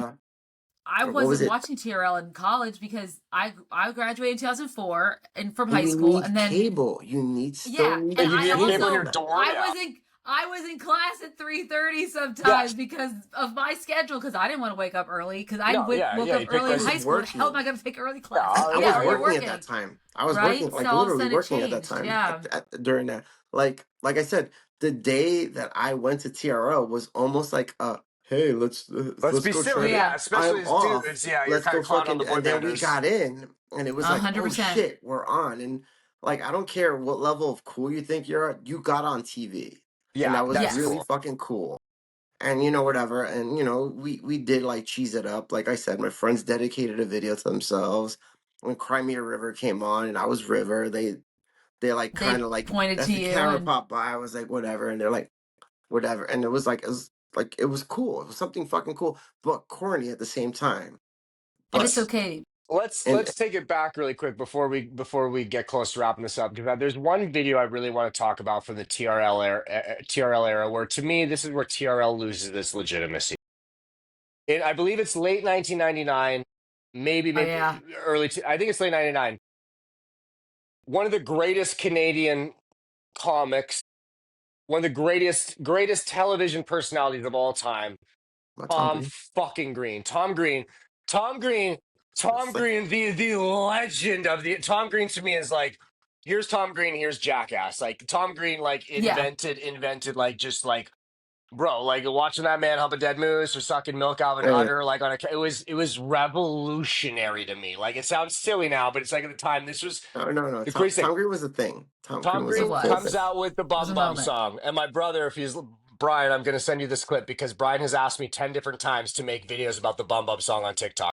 I or what was wasn't it? watching TRL in college because I graduated in 2004 and from But high you school, need and then cable. You still yeah, need and And you I need a cable in cable. your also door, yeah. I was in class at 3:30 sometimes Yes. because of my schedule because I didn't want to wake up early because I No, yeah, woke yeah. up You pick early I in like was high school. The hell am working. I going to take early yeah, classes? I Yeah, was or you're working at working, that time. I was right? working, So like all of a literally sudden it working at that changed. time Yeah. during that. Like I said, the day that I went to TRL was almost like hey, let's let's be go try silly, to. yeah. Yeah. Especially I'm as off. dudes, yeah. You're Let's kind go of caught on the fucking. boy And then we banders. got in, and it was like, oh 100%. shit, we're on. And like I don't care what level of cool you think you're at, you got on TV, and Yeah, that was that's Yes. really cool. fucking cool. And whatever, and we did like cheese it up. Like I said, my friends dedicated a video to themselves. When Crimea River came on, and I was River, they like kind They of like pointed as to the you camera and popped by, I was like whatever, and they're like whatever, and it was cool. It was something fucking cool, but corny at the same time. and But it's Let's okay. and let's take it back really quick before we get close to wrapping this up because there's one video I really want to talk about from the TRL era where to me this is where TRL loses its legitimacy. I believe it's late 1999, Oh yeah. I think it's late 99. One of the greatest Canadian comics, one of the greatest television personalities of all time, not Tom Tom Green. fucking Green. Tom Green, Tom It's like Green, the legend of the Tom Green to me is like, here's Tom Green, here's Jackass. Like Tom Green, like Yeah. invented like just like bro, like watching that man hump a dead moose or sucking milk out of an uh, udder, like it was revolutionary to me. Like it sounds silly now, but it's like at the time this was no. the Tom crazy thing. Tom Green was a thing. Tom Tom Green was It a Green whole comes thing. was. out with the It was Bum a Bum moment. song, and my brother, if he's Brian, I'm going to send you this clip because Brian has asked me 10 different times to make videos about the Bum Bum song on TikTok.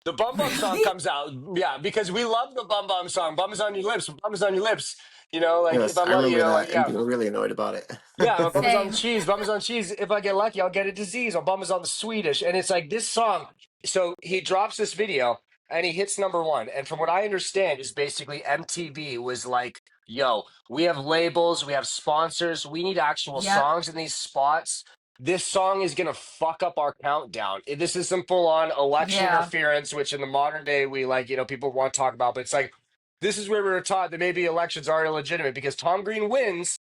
The Bum Bum song Really? comes out, yeah, because we love the Bum Bum song. Bum is on your lips, bum is on your lips. You know, like if Yes, I'm I like, you remember know, like that and yeah, being really annoyed about it. yeah, my bum is on Same. cheese. Bum is on cheese. If I get lucky, I'll get a disease. My bum is on the Swedish. And it's like this song. So he drops this video and he hits number one. And from what I understand, is basically MTV was like, yo, we have labels, we have sponsors, we need actual Yep. songs in these spots. This song is going to fuck up our countdown. This is some full on election Yeah. interference, which in the modern day, we like, people want to talk about. But it's like, this is where we were taught that maybe elections are illegitimate because Tom Green wins.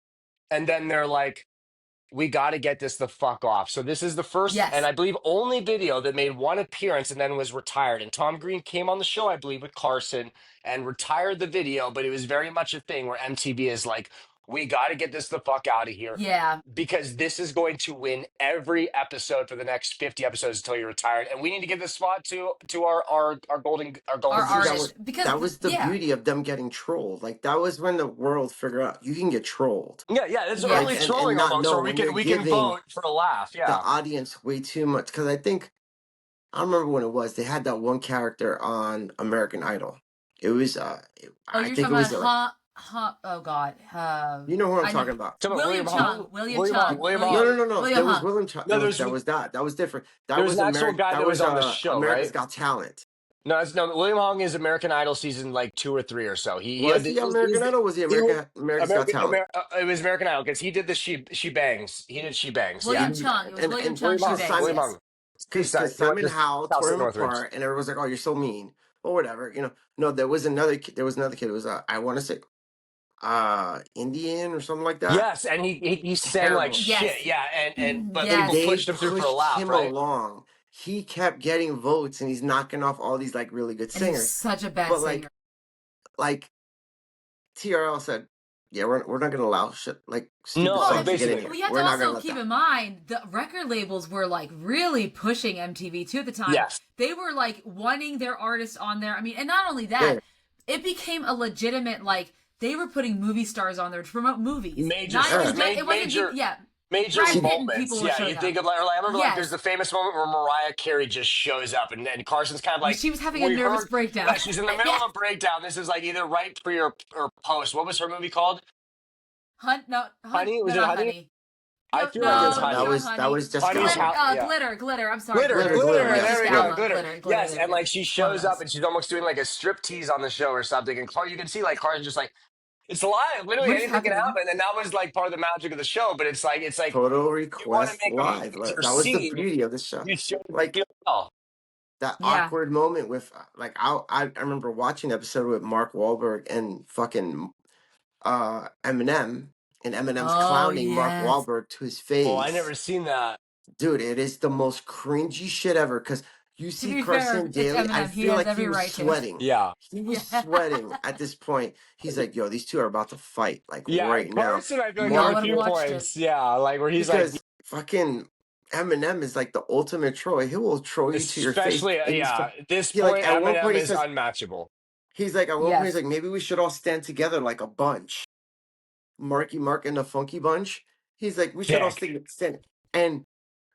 And then they're like, we got to get this the fuck off. So this is the first, and Yes. I believe only video that made one appearance and then was retired. And Tom Green came on the show, I believe, with Carson and retired the video, but it was very much a thing where MTV is like, we got to get this the fuck out of here Yeah. because this is going to win every episode for the next 50 episodes until you're retired. And we need to give this spot to our golden Our See, artists. Because that was the yeah. beauty of them getting trolled. Like that was when the world figured out you can get trolled. Yeah, it's Yeah. early And trolling not almost, know where when we you're can giving vote for a laugh. the Yeah. audience way too much. Because I think I don't remember when it was. They had that one character on American Idol. It was Oh, I you're think talking it was about oh God. you know who I'm I talking know. about. Talking about William Chung. William Chung. William No, Hung. no. William There was Hung. William Ch- No, that was that. That was different. That there was was an actual guy that was on the show, America's right? Got Talent. No, William Hung is American Idol season like 2 or 3 or so. Was he American Idol? Or was he America's Got Talent? It was American Idol because he did the she bangs. He did she bangs. Yeah. William Chung. It was William Chung. William She Hung. bangs. William Yes. Hung. Because Simon Just Howell South tore him North Ridge. apart, and everyone was like, "Oh, you're so mean," or whatever. No, there was another kid. There was another kid. It was I want to say, Indian or something like that. Yes, and he sang like Terrible. shit. Yes. Yeah, and but Yes. people They pushed him through for a laugh, him right? along. He kept getting votes, and he's knocking off all these like really good And he's singers. such a bad But singer. like TRL said, yeah, we're not gonna allow shit like stupid No, songs to get basically. in here. Well, you have We're to not gonna also let keep that. in mind the record labels were like really pushing MTV too at the time. Yes. They were like wanting their artists on there. I mean, and not only that, Yeah. it became a legitimate like they were putting movie stars on there to promote movies. Major Not stars, even just, it wasn't major- yeah. Major Brad Pitt and moments. people were Yeah, showing you think of like I remember Yes. like there's the famous moment where Mariah Carey just shows up and Carson's kind of like she was having a we nervous heard- breakdown. Yeah, she's in the middle Yeah. of a breakdown. This is like either right pre or post. What was her movie called? Honey? Was No, it not Honey? No, I feel no, like it's not Honey. that was just Honey's glitter, how- yeah. glitter. I'm sorry. Glitter, Glitter, there yes, we glitter. go, glitter. Yes, and like she shows up and she's almost doing like a strip tease on the show or something, and you can see like Carson's just like, it's live, literally What's anything can happening? happen, and that was like part of the magic of the show. But it's like Photo you want to request make live. them Like, that was the beauty of the show. You show Like well. that Yeah. awkward moment with like I remember watching an episode with Mark Wahlberg and fucking Eminem, and Eminem's Oh, clowning Mark yes. Wahlberg to his face. Oh, I never seen that. Dude, it is the most cringy shit ever. Because you To see be fair, Carson it's Daly, I Eminem. He feel has like every he was right to. sweating. Yeah. He was Yeah. sweating at this point. He's like, "Yo, these two are about to fight like Yeah, right now." Carson, I feel like We all there were a would've few watched points. Yeah, like where he's Because like, fucking Eminem is like the ultimate troll. He will troll you to your face. especially, and he's yeah, at this he, point, like, at one Eminem point he is says- unmatchable. He's like, at one point, he's Yes. like, maybe we should all stand together like a bunch. Marky Mark and the Funky Bunch. He's like, we should all stand. And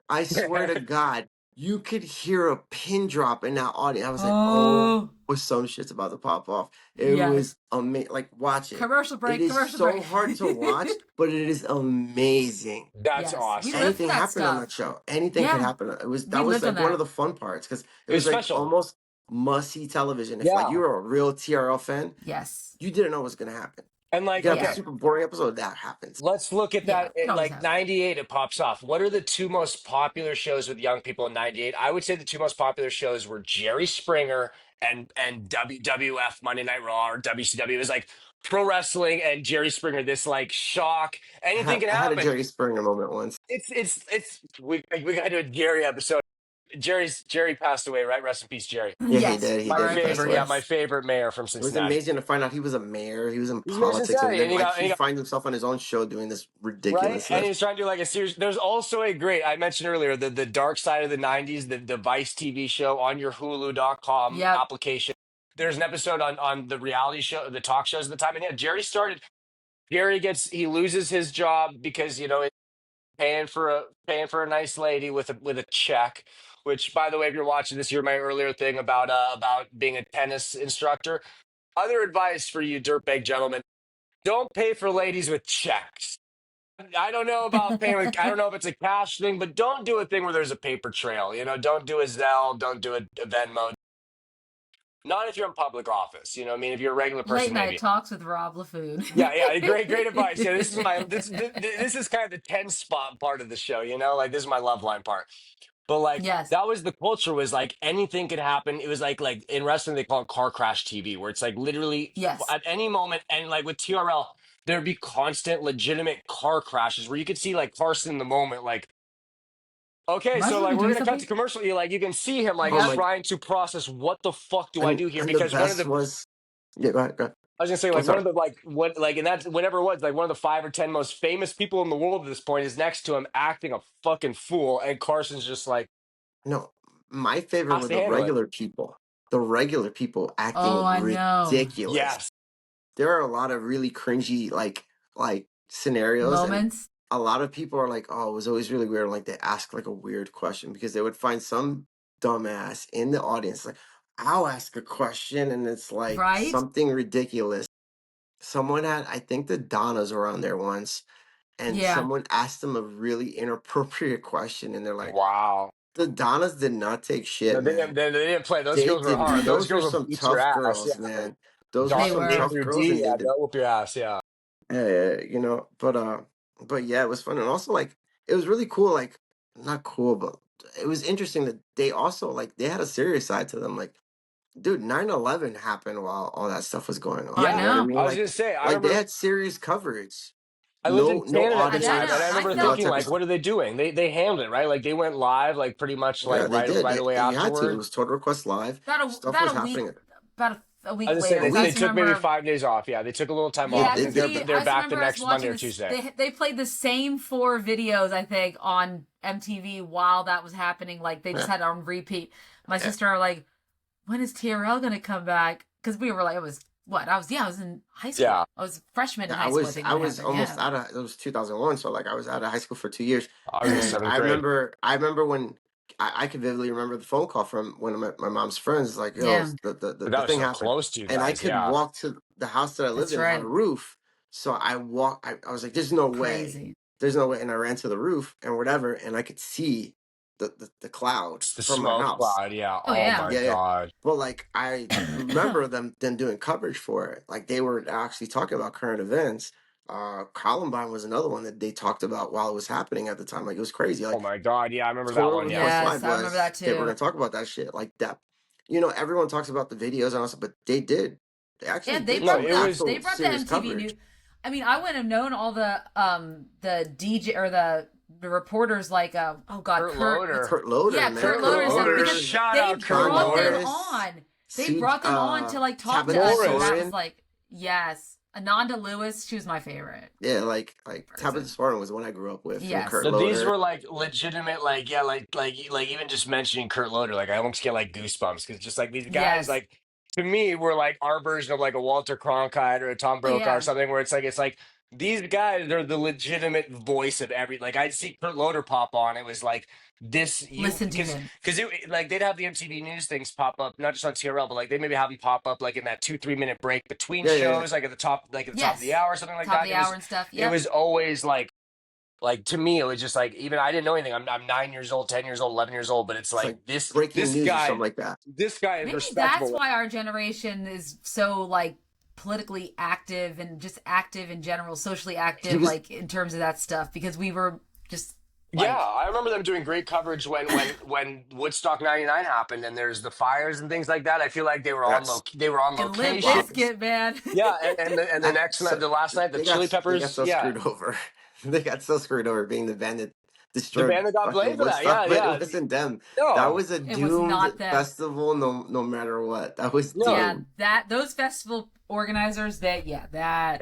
I swear to God, you could hear a pin drop in that audience. I was like, oh, some shit's about to pop off. It Yes. was amazing. Like, watch it. Commercial break. It is Commercial so break. hard to watch, but it is amazing. That's Yes. awesome. We lived Anything that happened on stuff. that show. Anything Yeah. could happen. That We was lived like on one that. of the fun parts because it It was was like special. almost must-see television. If Yeah. like you were a real TRL fan, Yes. you didn't know what was gonna happen. And like, You got Yeah. a super boring episode, that happens. let's look at Yeah, that. it In always like happens. 98, it pops off. What are the two most popular shows with young people in 98? I would say the two most popular shows were Jerry Springer and WWF Monday Night Raw or WCW. It was like pro wrestling and Jerry Springer, this like shock. Anything can I had a happen. Jerry Springer moment once. We gotta do a Jerry episode. Jerry passed away, right? Rest in peace, Jerry. Yeah, he Yes. did. He My did. He passed favorite, away. yeah, my favorite mayor from It was Cincinnati. amazing to find out he was a mayor. He was in He was in politics, Cincinnati, and then and he like got- he finds himself on his own show doing this Right? ridiculous And he stuff. was trying to do like a series. There's also a great, I mentioned earlier, the dark side of the 90s, the Vice TV show on your Hulu.com Yep. application. There's an episode on the reality show, the talk shows at the time. And yeah, he loses his job because, paying for a nice lady with a check. Which, by the way, if you're watching this, you're my earlier thing about being a tennis instructor. Other advice for you, dirtbag gentlemen: don't pay for ladies with checks. I don't know about paying with. I don't know if it's a cash thing, but don't do a thing where there's a paper trail. Don't do a Zelle, don't do a Venmo. Not if you're in public office. I mean, if you're a regular person, Late night maybe. talks with Robb Laffoon. Yeah, great advice. Yeah, this is kind of the 10 spot part of the show. Like this is my love line part. But like Yes. that was the culture, was like anything could happen. It was like in wrestling they call it car crash TV, where it's like literally Yes. at any moment. And like with TRL, there'd be constant legitimate car crashes where you could see like Carson in the moment, like, okay, Am I so supposed to like be we're doing gonna cut to something? commercial. You like you can see him like Oh Yep. my, trying to process what the fuck do I do here? and the Because one of best the was, yeah, go ahead, go ahead. I was gonna say I'm like one sorry. of the like what like and that's whatever it was like one of the 5 or 10 most famous people in the world at this point is next to him acting a fucking fool, and Carson's just like No, my favorite has were to handle it. the regular people Oh, acting I know. ridiculous. Yes, There are a lot of really cringy like scenarios, and Moments. a lot of people are like, oh, it was always really weird. Like they ask like a weird question because they would find some dumbass in the audience. Like, I'll ask a question, and it's like Right? something ridiculous. Someone had, I think the Donnas were on there once, and Yeah. someone asked them a really inappropriate question, and they're like, wow. the Donnas did not take No, shit, man. they didn't play. Those They girls were didn't. hard. Those Those were girls will some beat your tough ass. girls, Yeah, man. Those were They some A were. tough through girls, D, and they yeah, did, they'll whoop your ass. Yeah. but yeah, it was fun, and also like it was really cool. Like, not cool, but it was interesting that they also like they had a serious side to them. Like, dude, 9/11 happened while all that stuff was going on. I You Yeah, know what I know. mean? I was gonna say. I Like they remember had serious coverage. I lived in No Canada at the I time, and know. I audiences, I remember and all that felt thinking, type of like, stuff. what are they doing? They handled it right. Like they went live, like pretty much, Yeah, like they did. right away You had to. It afterward. was Total Request Live. Stuff was about a week happening. a I week was gonna later. say 'Cause A I they just week. took maybe remember 5 days off. Yeah, they took a little time Yeah, off. I yeah, they think because did. I they're just back the remember us next Monday watching or this. Tuesday. They played the same 4 videos, I think, on MTV while that was happening. Like they just Yeah, had it on repeat. My yeah. sister and I were like, when is TRL gonna come back? Because we were like, it was what I was in high school. Yeah, I was freshman in Yeah, high school. I think I when it was happened. almost Yeah. out of, it was 2001, so like I was out of high school for 2 years, I was in and seventh grade. I remember when I could vividly remember the phone call from one of my mom's friends, like, yo, Yeah. But the that was thing so happened, close to you and I guys. could Yeah. walk to the house that I lived That's in. It had a right. roof, so I was like, Crazy. there's no way, and I ran to the roof and whatever, and I could see the cloud It's the from my smoke house. cloud. Yeah. Oh Oh yeah. my Yeah, yeah. God. But like I remember them then doing coverage for it. Like they were actually talking about current events. Columbine was another one that they talked about while it was happening at the time. Like it was crazy. Oh Like my God. Yeah, I remember that Total one. Yeah. Request Yes, Live I remember was that they were too. gonna talk about that shit. Like that. Everyone talks about the videos and also, but they did. They Yeah, actually they did No, brought some it the was. they actual brought the serious MTV coverage. news. I mean, I wouldn't have known all the DJ or the reporters like oh God, Kurt Kurt what's Loder. Kurt Loder, yeah, man. Kurt Kurt Loder Kurt and stuff Loder. because Loder, Shout they out Kurt Sean brought them Loder. Norris, on. They C brought them on to like talk to Tabitha us, and that Morris. was Soren. like yes, Ananda Lewis. She was my favorite Yeah, like Tabitha person. Soren was the one I grew up with, and Kurt Yes, So these Loder. were like legitimate, like yeah, like even just mentioning Kurt Loder, like I almost get like goosebumps because just like these guys, yes, like to me, were like our version of like a Walter Cronkite or a Tom oh Brokaw or yeah. something, where it's like these guys are the legitimate voice of every. Like I'd see Kurt Loder pop on, it was like this you Listen to him. because it like they'd have the MTV News things pop up, not just on TRL, but like they maybe have them pop up like in that 2 3 minute break between Yeah, yeah, yeah. shows, like at the top, like at the top of the Yes, hour, or something like top of that. the hour and stuff. It Yep. was always like to me, it was just like even I didn't know anything. I'm 9 years old, 10 years old, 11 years old, but it's It's like like this breaking this news or guy something like that. this guy is Maybe that's respectable. why our generation is so like politically active and just active in general, socially He active, was like in terms of that stuff, because we were just Yeah, like I remember them doing great coverage when Woodstock '99 happened and there's the fires and things like that. I feel like yes. they were on and Limp Wow. location. Bizkit, man. Yeah, and the I next night, so the last night, the Chili they got Peppers. so Yeah, screwed over. They got so screwed over being the band that the destroyed band that got fucking blamed for that. Woodstock, Yeah, but it yeah. wasn't them. That No, was a It was doomed not them. festival. No matter what, that was no. Yeah, doomed. those festival organizers, that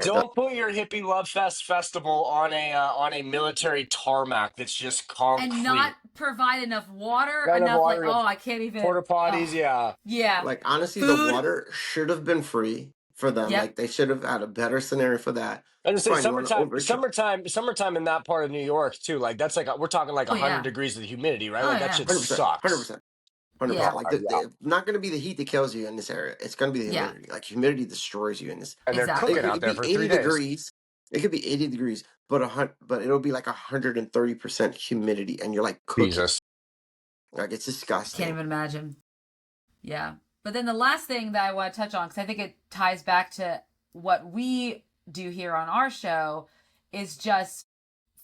Don't put your hippie love festival on a military tarmac that's just and not concrete. provide enough water, Not enough enough like water, enough oh I can't even porta potties. oh Yeah. yeah, Like honestly, the food. water should have been free for them. Yep. Like they should have had a better scenario for that. I was gonna say Fine, you want to over summertime in that part of New York too. Like that's like we're talking like Oh 100 yeah. degrees of humidity, right? Oh Like that yeah. shit 100%, hundred sucks. percent, Yeah. 100%. Like Yeah, not going to be the heat that kills you in this area. It's going to be the Yeah. humidity. Like humidity destroys you in this. and they're Exactly. cooking It out could there be for 80 3 days. degrees. It could be 80 degrees, but it'll be like 130% humidity, and you're like cooking. Jesus. Like it's Can't disgusting. even imagine. Yeah. But then the last thing that I want to touch on, because I think it ties back to what we do here on our show, is just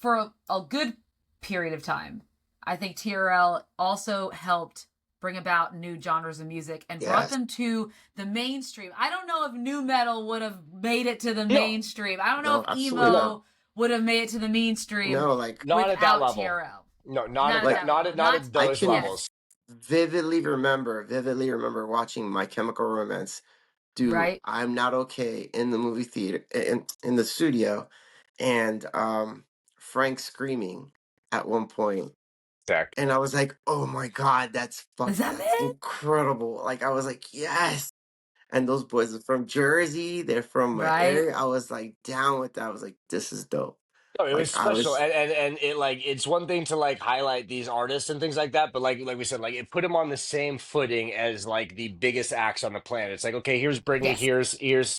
for a good period of time. I think TRL also helped bring about new genres of music and brought Yes. them to the mainstream. I don't know if new metal would have made it to the mainstream. I don't know No, if absolutely emo not. would have made it to the mainstream No, like Not at that without level. TRL. No, Not at Like, that level. not at I those can levels. vividly remember watching My Chemical Romance do Right. I'm Not Okay in the movie theater in the studio, and Frank screaming at one point. Sick. And I was like, oh my God, that's Is that that's it? incredible. Like I was like, yes. And those boys are from Jersey, they're from my Right. area. I was like down with that. I was like, this is dope. No, it was Like I special, was and it like it's one thing to like highlight these artists and things like that, but like we said, like it put them on the same footing as like the biggest acts on the planet. It's like, okay, here's Britney, Yes. here's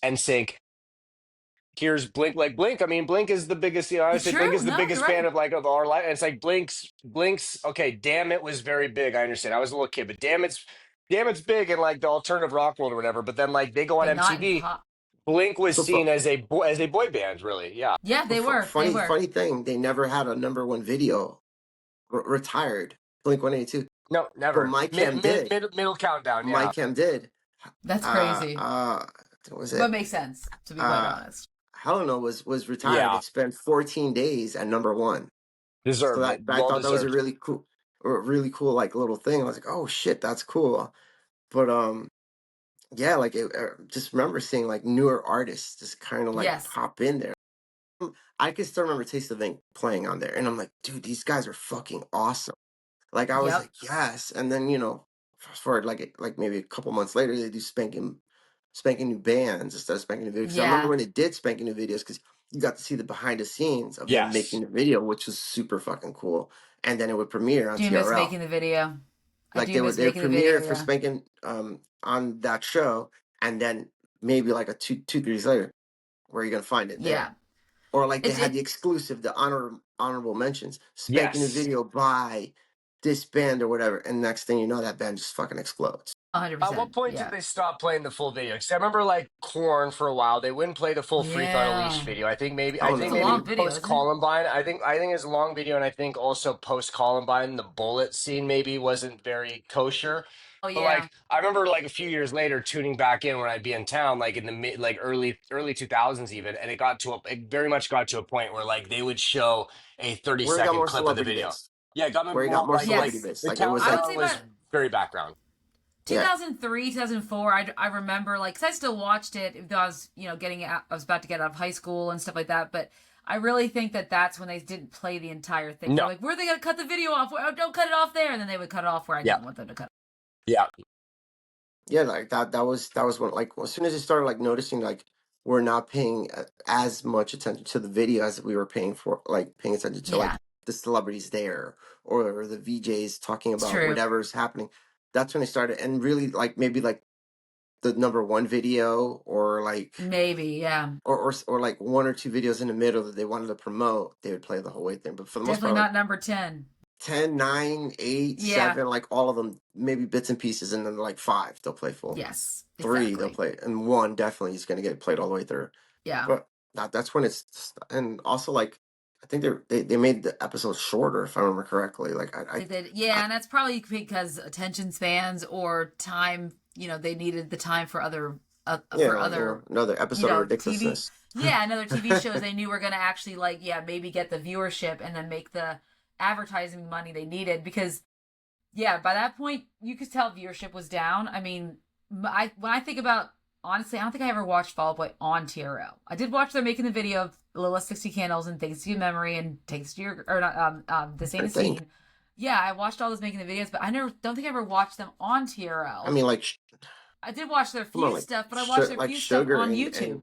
NSYNC, here's Blink. Like Blink, I mean, Blink is the biggest. You know, I would It's say Blink true. is the No, you're biggest band right. of like of our life. And it's like Blink's. Okay, Damn It was very big. I understand. I was a little kid, but Damn It's big in like the alternative rock world or whatever. But then like they go on But not in MTV. pop. Blink was so seen as a boy band, really. Yeah. Yeah, they were. They were. funny thing, they never had a #1 video retired. Blink 182. No, But never. My Chem did. Middle countdown. My Yeah. Chem did. That's Uh crazy. uh what was But it? makes sense, to be quite Uh honest. Helena was retired. Yeah. It spent 14 days at #1. So Deserved that it. I Well thought that was deserved. a really cool like little thing. I was like, oh shit, that's cool. But yeah, like just remember seeing like newer artists just kind of like Yes. pop in there. I can still remember Taste of Ink playing on there, and I'm like, dude, these guys are fucking awesome. Like I was Yep. like, yes, and then fast forward like maybe a couple months later, they do spanking new bands instead of spanking new videos. 'Cause I remember Yeah. when they did spanking new videos because you got to see the behind the scenes of them Yes. making the video, which was super fucking cool. And then it would premiere on Do you miss TRL. making the video? I Like do miss they would making the video, premiere for yeah. spanking on that show, and then maybe like a 3 days later, where you're gonna find it Yeah. there. Or like they It's had it the exclusive, the honorable mentions, spanking the Yes. video by this band or whatever, and next thing you know, that band just fucking explodes. 100%. At what point did Yeah. they stop playing the full video? Because I remember like Korn for a while, they wouldn't play the full Freak on a Leash Yeah. video. I think maybe Oh It's a no, long dude. video, post isn't it? Columbine. I think it's a long video, and I think also post Columbine, the bullet scene maybe wasn't very kosher. Oh But yeah. like I remember like a few years later tuning back in when I'd be in town, like in the mid like early 2000s even, and it very much got to a point where like they would show a 30 Where it got second more clip of the celebrity video. based. Yeah, it got me Where it got more like celebrity Yes. based. the Like it was I would like say countdown was about very background. yeah. 2003, 2004, I remember, like, 'cause I still watched it, even though I was, getting out, I was about to get out of high school and stuff like that, but I really think that that's when they didn't play the entire thing. They're No. like, where are they going to cut the video off? Oh, don't cut it off there. And then they would cut it off where I Yeah. didn't want them to cut it. Yeah. Yeah, like that was when like as soon as I started like noticing like we're not paying as much attention to the video as we were paying attention to like Yeah. the celebrities there or the VJs talking It's about true. whatever's happening. That's when they started, and really like maybe like the #1 video or like Maybe, yeah. or like 1 or 2 videos in the middle that they wanted to promote, they would play the whole way thing. But for the most Definitely part, like not number 10. 10, 9, 8, Yeah. 7, like all of them, maybe bits and pieces, and then like 5 they'll play full. Yes. 3 they'll Exactly. play, and 1 definitely is going to get played all the way through. Yeah. But that's when and also like I think they made the episodes shorter if I remember correctly. Like They did. Yeah, and that's probably because attention spans or time, they needed the time for other for other another episode of ridiculousness. TV. Yeah, another TV shows they knew were going to actually maybe get the viewership and then make the advertising money they needed, because by that point you could tell viewership was down. I mean, when I think about, honestly, I don't think I ever watched Fall Out Boy on TRL. I did watch them making the video of Lilith 60 Candles and Things to Your Memory and Takes to Your, or not, This Ain't a Scene. Yeah, I watched all those making the videos, but I don't think I ever watched them on TRL. I mean, like I did watch their few stuff, but I watched their few stuff on YouTube.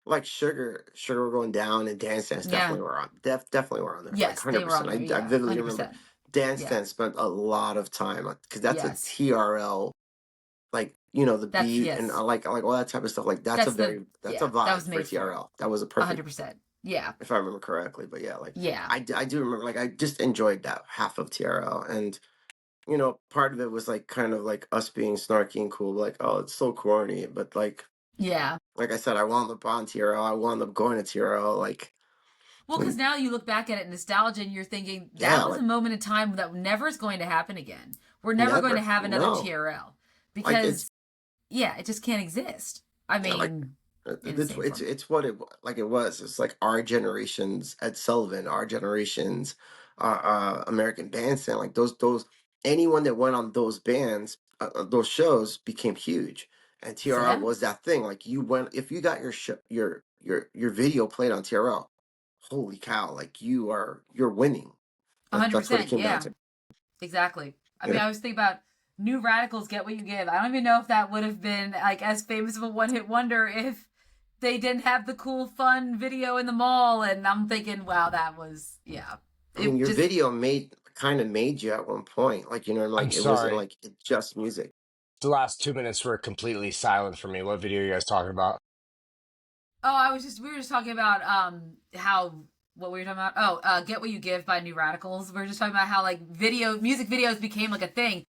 Like Sugar Were Going Down and Dance Dance definitely were on. Definitely were on there. Yes, like 100%. they were on there. I vividly 100%. remember Dance Dance spent a lot of time because that's a TRL, like the beat and like all that type of stuff. Like that's a vibe for TRL. That was a perfect 100%. Yeah, if I remember correctly. But yeah, like I do remember. Like I just enjoyed that half of TRL, and part of it was like kind of like us being snarky and cool. Like, oh, it's so corny, but like I said, I wound up on TRL. I wound up going to TRL. Like, well, because now you look back at it, nostalgia, and you're thinking that was a moment in time that never is going to happen again. we're never going to Never. have another No. TRL Like because it just can't exist. I yeah, like mean, in the it's same it's form. it's what it was. It's like our generation's Ed Sullivan, our generation's American Bandstand. Like those anyone that went on those bands, those shows became huge. And For TRL them, was that thing. Like you went if you got your video played on TRL, holy cow! Like you're winning. That's what it 100%. came down Yeah, to. exactly. I mean, Yeah. I was thinking about New Radicals, Get What You Give. I don't even know if that would have been like as famous of a one hit wonder if they didn't have the cool, fun video in the mall. And I'm thinking, wow, that was, yeah. I mean, It your just, video made you at one point. Like I'm like it wasn't sorry. like just music. The last 2 minutes were completely silent for me. What video are you guys talking about? oh, we were just talking about how, what we were talking about? Oh, Get What You Give by New Radicals. We were just talking about how like music videos became like a thing.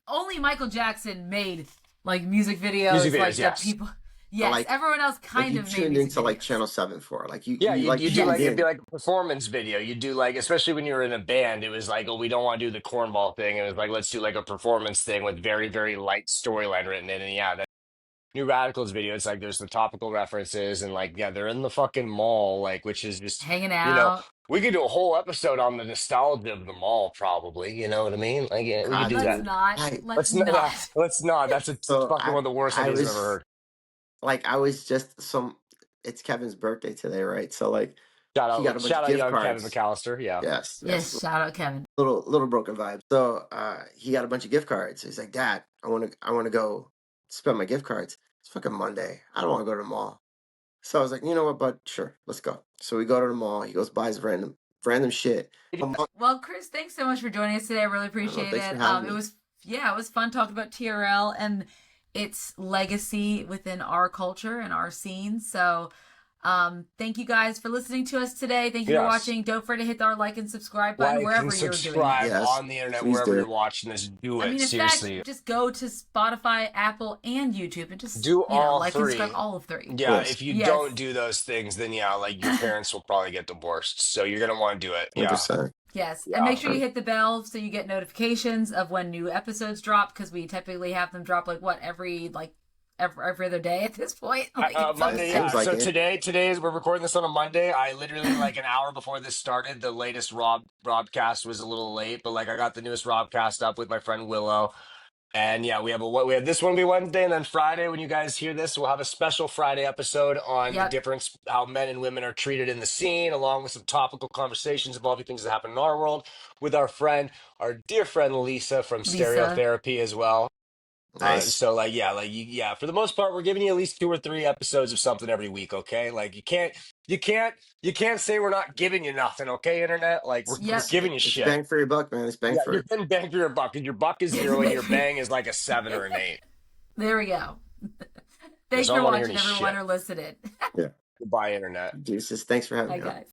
Only Michael Jackson made like music Music videos, videos, like that yes. people, yes, Like everyone else like kind you of made tuned music into like videos. Channel 7 for. Like Yeah, you like you do tuned like Yes. it'd be in. like a performance video. You do like, especially when you were in a band, it was like, oh, we don't want to do the cornball thing. It was like, let's do like a performance thing with very, very light storyline written in. And yeah, that New Radicals video, it's like there's the topical references and like, yeah, they're in the fucking mall, like, which is just, Hanging you know, out. we could do a whole episode on the nostalgia of the mall, probably. You know what I mean? Like, yeah, we could do Let's that. Dude, not. I Let's Let's not, yeah, not. let's not. That's a so fucking one of the worst I ideas I've ever was heard. like I was just some. It's Kevin's birthday today, right? So like he got a bunch of Shout out, gift young Kevin cards. McAllister. Yeah. Yes, yes. Yes, shout out Kevin. Little broken vibe. So he got a bunch of gift cards. He's like, Dad, I wanna go spend my gift cards. It's fucking Monday. I don't want to go to the mall. So I was like, you know what, bud? Sure, let's go. So we go to the mall. He goes buys random shit. Well, Chris, thanks so much for joining us today. I really I don't know. appreciate Thanks for it. having It me. was it was fun talking about TRL and its legacy within our culture and our scene. So, thank you guys for listening to us today. Thank you for Yes. watching. Don't forget to hit our like and subscribe button Like and wherever you're doing it. subscribe Yes, on the internet, please wherever you're do. watching this. Do I it. mean, in fact, Seriously. just go to Spotify, Apple, and YouTube and just, Do all like and subscribe three. all of three. Yeah, Yes, if you Yes. don't do those things, then yeah, like your parents will probably get divorced. So you're gonna want to do it. Yeah. 100%. Yes, and Yeah. make sure you hit the bell so you get notifications of when new episodes drop because we typically have them drop like what every other day at this point. Like it's so Monday, It yeah. seems like So it. today is we're recording this on a Monday. I literally like an hour before this started, the latest Robcast was a little late, but like I got the newest Robcast up with my friend Willow. And yeah, we have this one be Wednesday, and then Friday, when you guys hear this, we'll have a special Friday episode on the Yep, difference how men and women are treated in the scene, along with some topical conversations involving things that happen in our world with our dear friend Lisa from Lisa. Stereotherapy as well. Nice. So like yeah, for the most part, we're giving you at least 2 or 3 episodes of something every week. Okay, like you can't you can't say we're not giving you nothing. Okay, internet, like It's, we're Yep. it's, giving you it's shit. bang for your buck, man. It's bang Yeah, for you're it. getting bang for your buck, and your buck is Yes, 0, and make your sure. bang is like a 7 or an 8. There we go. Yes, Thanks I for don't want to hear watching, any everyone, shit. or listening. Yeah. Goodbye, internet. Jesus, thanks for having Bye, me on. guys.